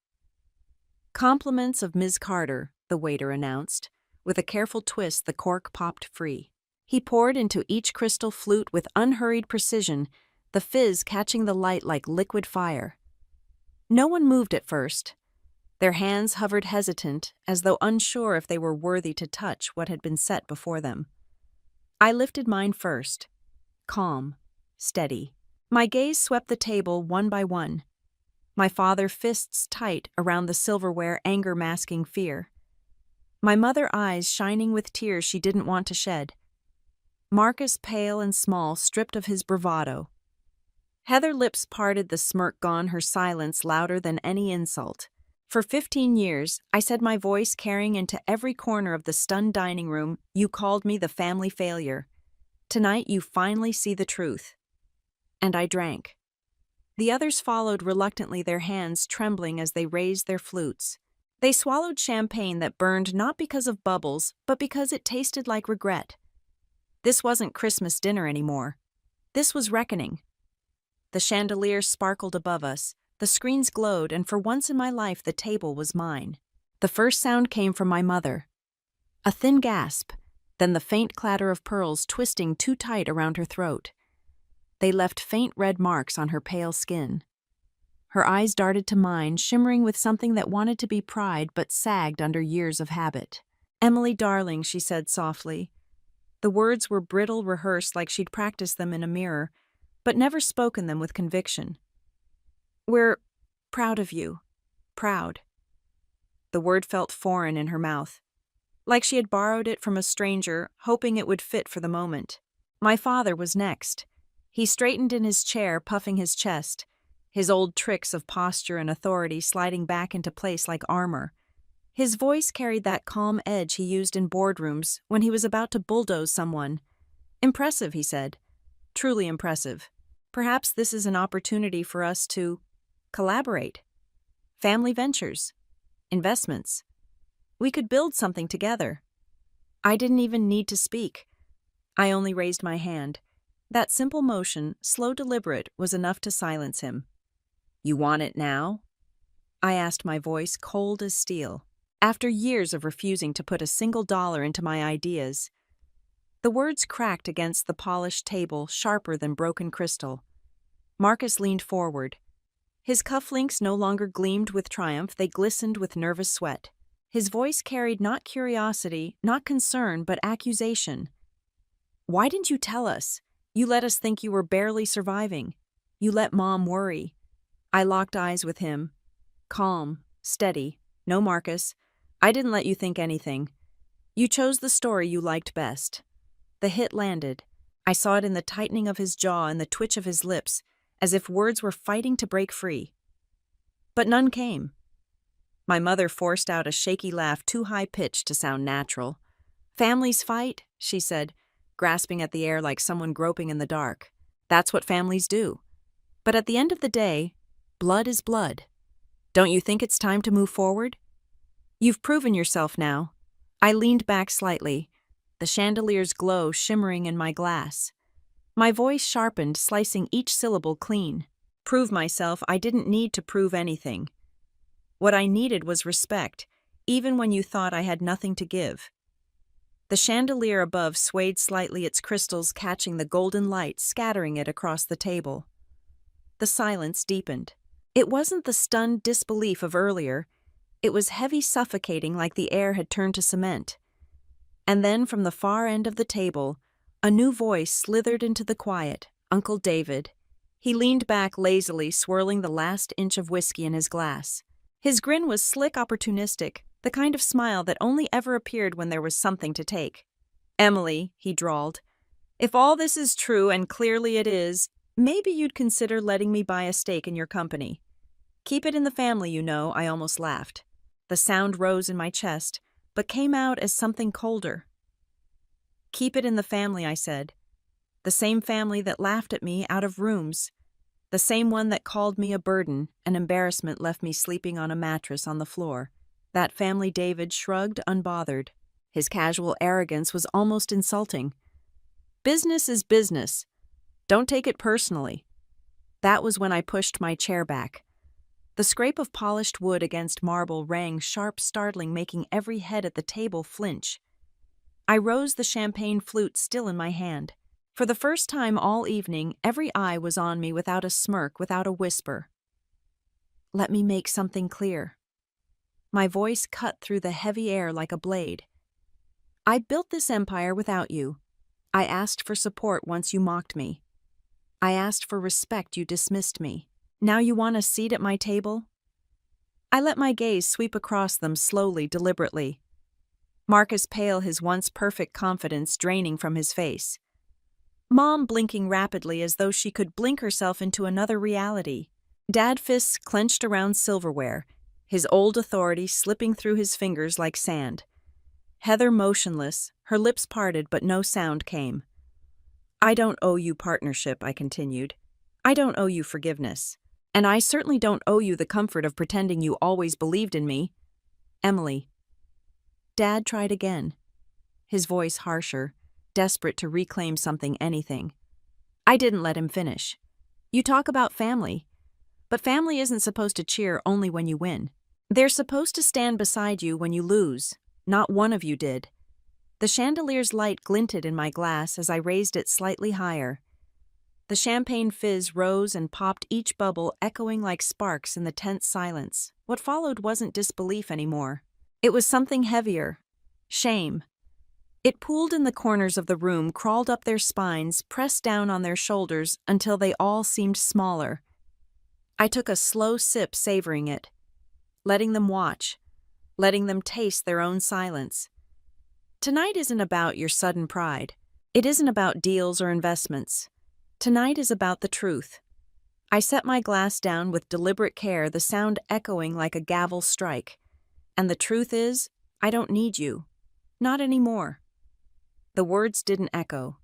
"Compliments of Ms. Carter," the waiter announced. With a careful twist, the cork popped free. He poured into each crystal flute with unhurried precision, the fizz catching the light like liquid fire. No one moved at first. Their hands hovered hesitant, as though unsure if they were worthy to touch what had been set before them. I lifted mine first. Calm, steady. My gaze swept the table one by one. My father, fists tight around the silverware, anger masking fear. My mother, eyes shining with tears she didn't want to shed. Marcus, pale and small, stripped of his bravado. Heather, lips parted, the smirk gone, her silence louder than any insult. For 15 years, I said, my voice carrying into every corner of the stunned dining room, you called me the family failure. Tonight you finally see the truth. And I drank. The others followed reluctantly, their hands trembling as they raised their flutes. They swallowed champagne that burned not because of bubbles, but because it tasted like regret. This wasn't Christmas dinner anymore. This was reckoning. The chandelier sparkled above us. The screens glowed, and for once in my life the table was mine. The first sound came from my mother. A thin gasp, then the faint clatter of pearls twisting too tight around her throat. They left faint red marks on her pale skin. Her eyes darted to mine, shimmering with something that wanted to be pride but sagged under years of habit. "Emily, darling," she said softly. The words were brittle, rehearsed like she'd practiced them in a mirror, but never spoken them with conviction. "We're proud of you. Proud." The word felt foreign in her mouth, like she had borrowed it from a stranger, hoping it would fit for the moment. My father was next. He straightened in his chair, puffing his chest, his old tricks of posture and authority sliding back into place like armor. His voice carried that calm edge he used in boardrooms when he was about to bulldoze someone. "Impressive," he said. "Truly impressive. Perhaps this is an opportunity for us to collaborate. Family ventures. Investments. We could build something together." I didn't even need to speak. I only raised my hand. That simple motion, slow deliberate, was enough to silence him. "You want it now?" I asked, my voice cold as steel. After years of refusing to put a single dollar into my ideas, the words cracked against the polished table, sharper than broken crystal. Marcus leaned forward. His cufflinks no longer gleamed with triumph, they glistened with nervous sweat. His voice carried not curiosity, not concern, but accusation. "Why didn't you tell us? You let us think you were barely surviving. You let Mom worry." I locked eyes with him. Calm, steady. "No, Marcus. I didn't let you think anything. You chose the story you liked best." The hit landed. I saw it in the tightening of his jaw and the twitch of his lips, as if words were fighting to break free. But none came. My mother forced out a shaky laugh too high-pitched to sound natural. "Families fight," she said, grasping at the air like someone groping in the dark. "That's what families do. But at the end of the day, blood is blood. Don't you think it's time to move forward? You've proven yourself now." I leaned back slightly, the chandelier's glow shimmering in my glass. My voice sharpened, slicing each syllable clean. "Prove myself, I didn't need to prove anything. What I needed was respect, even when you thought I had nothing to give." The chandelier above swayed slightly, its crystals catching the golden light, scattering it across the table. The silence deepened. It wasn't the stunned disbelief of earlier. It was heavy, suffocating, like the air had turned to cement. And then from the far end of the table, a new voice slithered into the quiet. Uncle David. He leaned back lazily, swirling the last inch of whiskey in his glass. His grin was slick, opportunistic, the kind of smile that only ever appeared when there was something to take. "Emily," he drawled, "if all this is true, and clearly it is, maybe you'd consider letting me buy a stake in your company. Keep it in the family, you know." I almost laughed. The sound rose in my chest, but came out as something colder. "Keep it in the family," I said. "The same family that laughed at me out of rooms. The same one that called me a burden, and embarrassment left me sleeping on a mattress on the floor. That family." David shrugged, unbothered. His casual arrogance was almost insulting. "Business is business. Don't take it personally." That was when I pushed my chair back. The scrape of polished wood against marble rang sharp, startling, making every head at the table flinch. I rose, the champagne flute still in my hand. For the first time all evening, every eye was on me, without a smirk, without a whisper. "Let me make something clear." My voice cut through the heavy air like a blade. "I built this empire without you. I asked for support once you mocked me. I asked for respect, you dismissed me. Now you want a seat at my table?" I let my gaze sweep across them slowly, deliberately. Marcus pale, his once perfect confidence draining from his face. Mom blinking rapidly as though she could blink herself into another reality. Dad fists clenched around silverware, his old authority slipping through his fingers like sand. Heather motionless, her lips parted but no sound came. "I don't owe you partnership," I continued. "I don't owe you forgiveness. And I certainly don't owe you the comfort of pretending you always believed in me. Emily." Dad tried again, his voice harsher, desperate to reclaim something, anything. I didn't let him finish. "You talk about family, but family isn't supposed to cheer only when you win. They're supposed to stand beside you when you lose. Not one of you did. The chandelier's light glinted in my glass as I raised it slightly higher. The champagne fizz rose and popped, each bubble echoing like sparks in the tense silence. What followed wasn't disbelief anymore. It was something heavier. Shame. It pooled in the corners of the room, crawled up their spines, pressed down on their shoulders until they all seemed smaller. I took a slow sip, savoring it, letting them watch, letting them taste their own silence. Tonight isn't about your sudden pride. It isn't about deals or investments. Tonight is about the truth. I set my glass down with deliberate care, the sound echoing like a gavel strike. And the truth is, I don't need you. Not anymore. The words didn't echo.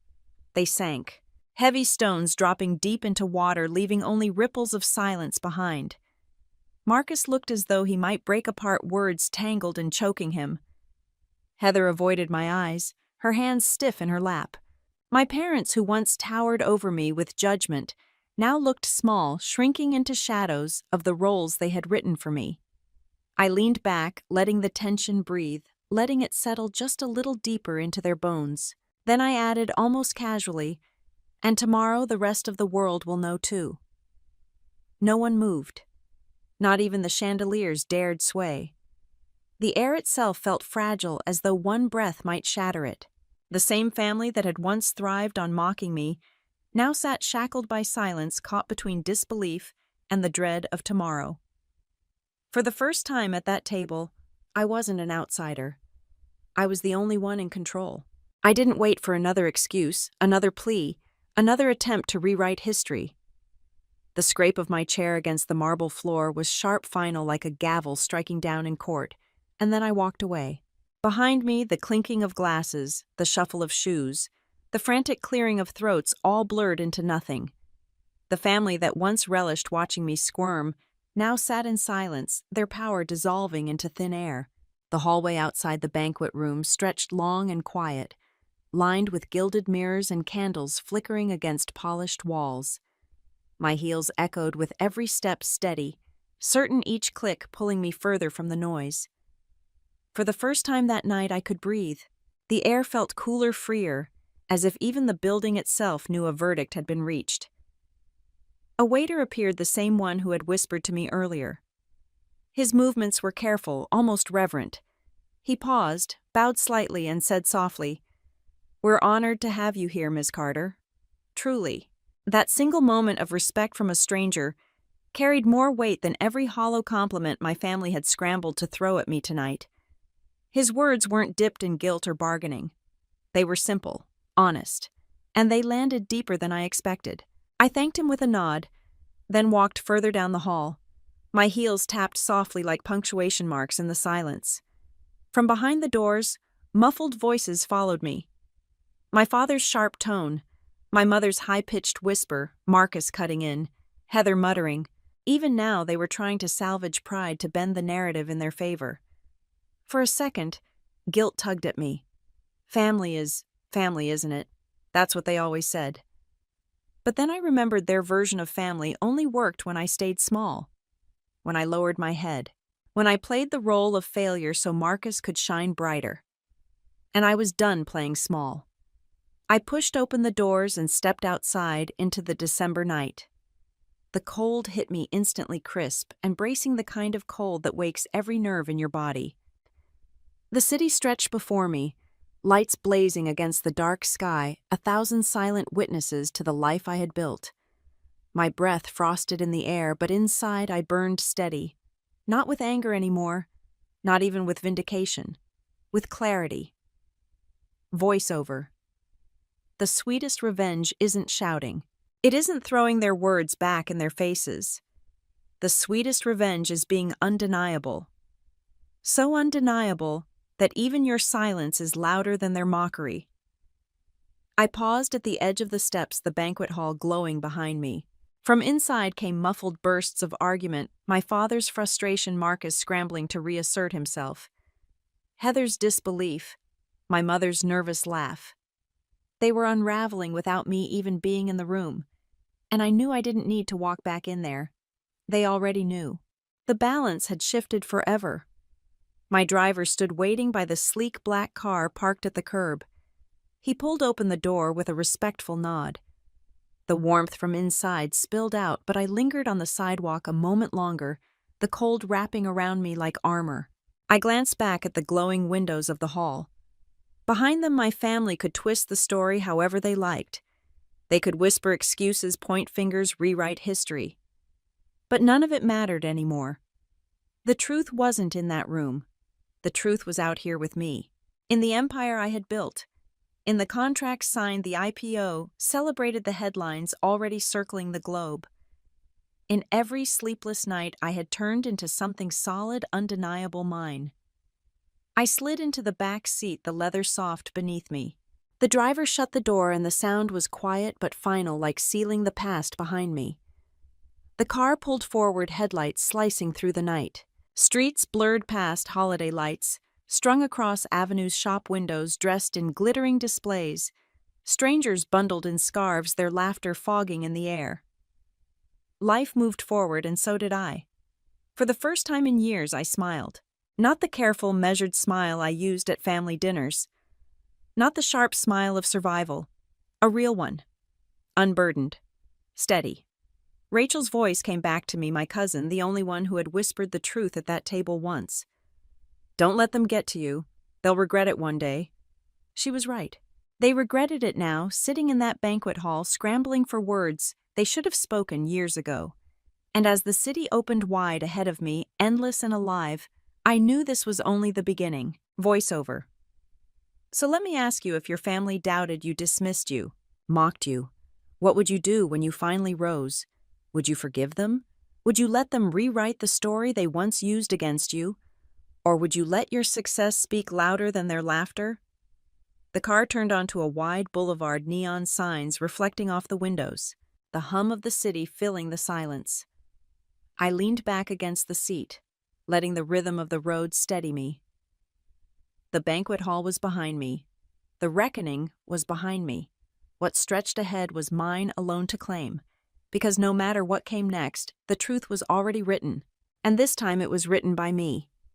They sank. Heavy stones dropping deep into water, leaving only ripples of silence behind. Marcus looked as though he might break apart, words tangled and choking him. Heather avoided my eyes, her hands stiff in her lap. My parents, who once towered over me with judgment, now looked small, shrinking into shadows of the roles they had written for me. I leaned back, letting the tension breathe, letting it settle just a little deeper into their bones. Then I added almost casually, "And tomorrow the rest of the world will know too." No one moved. Not even the chandeliers dared sway. The air itself felt fragile, as though one breath might shatter it. The same family that had once thrived on mocking me now sat shackled by silence, caught between disbelief and the dread of tomorrow. For the first time at that table, I wasn't an outsider. I was the only one in control. I didn't wait for another excuse, another plea, another attempt to rewrite history. The scrape of my chair against the marble floor was sharp, final, like a gavel striking down in court, and then I walked away. Behind me, the clinking of glasses, the shuffle of shoes, the frantic clearing of throats all blurred into nothing. The family that once relished watching me squirm now sat in silence, their power dissolving into thin air. The hallway outside the banquet room stretched long and quiet, lined with gilded mirrors and candles flickering against polished walls. My heels echoed with every step, steady, certain each click pulling me further from the noise. For the first time that night I could breathe. The air felt cooler, freer, as if even the building itself knew a verdict had been reached. A waiter appeared, the same one who had whispered to me earlier. His movements were careful, almost reverent. He paused, bowed slightly, and said softly, "We're honored to have you here, Miss Carter." Truly, that single moment of respect from a stranger carried more weight than every hollow compliment my family had scrambled to throw at me tonight. His words weren't dipped in guilt or bargaining. They were simple, honest, and they landed deeper than I expected. I thanked him with a nod, then walked further down the hall. My heels tapped softly like punctuation marks in the silence. From behind the doors, muffled voices followed me. My father's sharp tone, my mother's high-pitched whisper, Marcus cutting in, Heather muttering. Even now they were trying to salvage pride to bend the narrative in their favor. For a second, guilt tugged at me. Family is family, isn't it? That's what they always said. But then I remembered their version of family only worked when I stayed small, when I lowered my head, when I played the role of failure so Marcus could shine brighter. And I was done playing small. I pushed open the doors and stepped outside into the December night. The cold hit me instantly, crisp and bracing, the kind of cold that wakes every nerve in your body. The city stretched before me, lights blazing against the dark sky, 1,000 silent witnesses to the life I had built. My breath frosted in the air, but inside I burned steady. Not with anger anymore, not even with vindication, with clarity. Voiceover. The sweetest revenge isn't shouting. It isn't throwing their words back in their faces. The sweetest revenge is being undeniable. So undeniable that even your silence is louder than their mockery. I paused at the edge of the steps, the banquet hall glowing behind me. From inside came muffled bursts of argument, my father's frustration, Marcus scrambling to reassert himself. Heather's disbelief, my mother's nervous laugh. They were unraveling without me even being in the room, and I knew I didn't need to walk back in there. They already knew. The balance had shifted forever. My driver stood waiting by the sleek black car parked at the curb. He pulled open the door with a respectful nod. The warmth from inside spilled out, but I lingered on the sidewalk a moment longer, the cold wrapping around me like armor. I glanced back at the glowing windows of the hall. Behind them, my family could twist the story however they liked. They could whisper excuses, point fingers, rewrite history. But none of it mattered anymore. The truth wasn't in that room. The truth was out here with me, in the empire I had built. In the contract signed, the IPO celebrated the headlines already circling the globe. In every sleepless night, I had turned into something solid, undeniable mine. I slid into the back seat, the leather soft beneath me. The driver shut the door and the sound was quiet but final, like sealing the past behind me. The car pulled forward, headlights slicing through the night. Streets blurred past holiday lights, strung across avenues, shop windows dressed in glittering displays, strangers bundled in scarves, their laughter fogging in the air. Life moved forward, and so did I. For the first time in years, I smiled. Not the careful, measured smile I used at family dinners. Not the sharp smile of survival. A real one. Unburdened. Steady. Rachel's voice came back to me, my cousin, the only one who had whispered the truth at that table once. "Don't let them get to you. They'll regret it one day." She was right. They regretted it now, sitting in that banquet hall, scrambling for words they should have spoken years ago. And as the city opened wide ahead of me, endless and alive, I knew this was only the beginning. Voiceover. "So let me ask you, if your family doubted you, dismissed you, mocked you, what would you do when you finally rose? Would you forgive them? Would you let them rewrite the story they once used against you? Or would you let your success speak louder than their laughter?" The car turned onto a wide boulevard, neon signs reflecting off the windows, the hum of the city filling the silence. I leaned back against the seat, letting the rhythm of the road steady me. The banquet hall was behind me. The reckoning was behind me. What stretched ahead was mine alone to claim, because no matter what came next, the truth was already written, and this time it was written by me.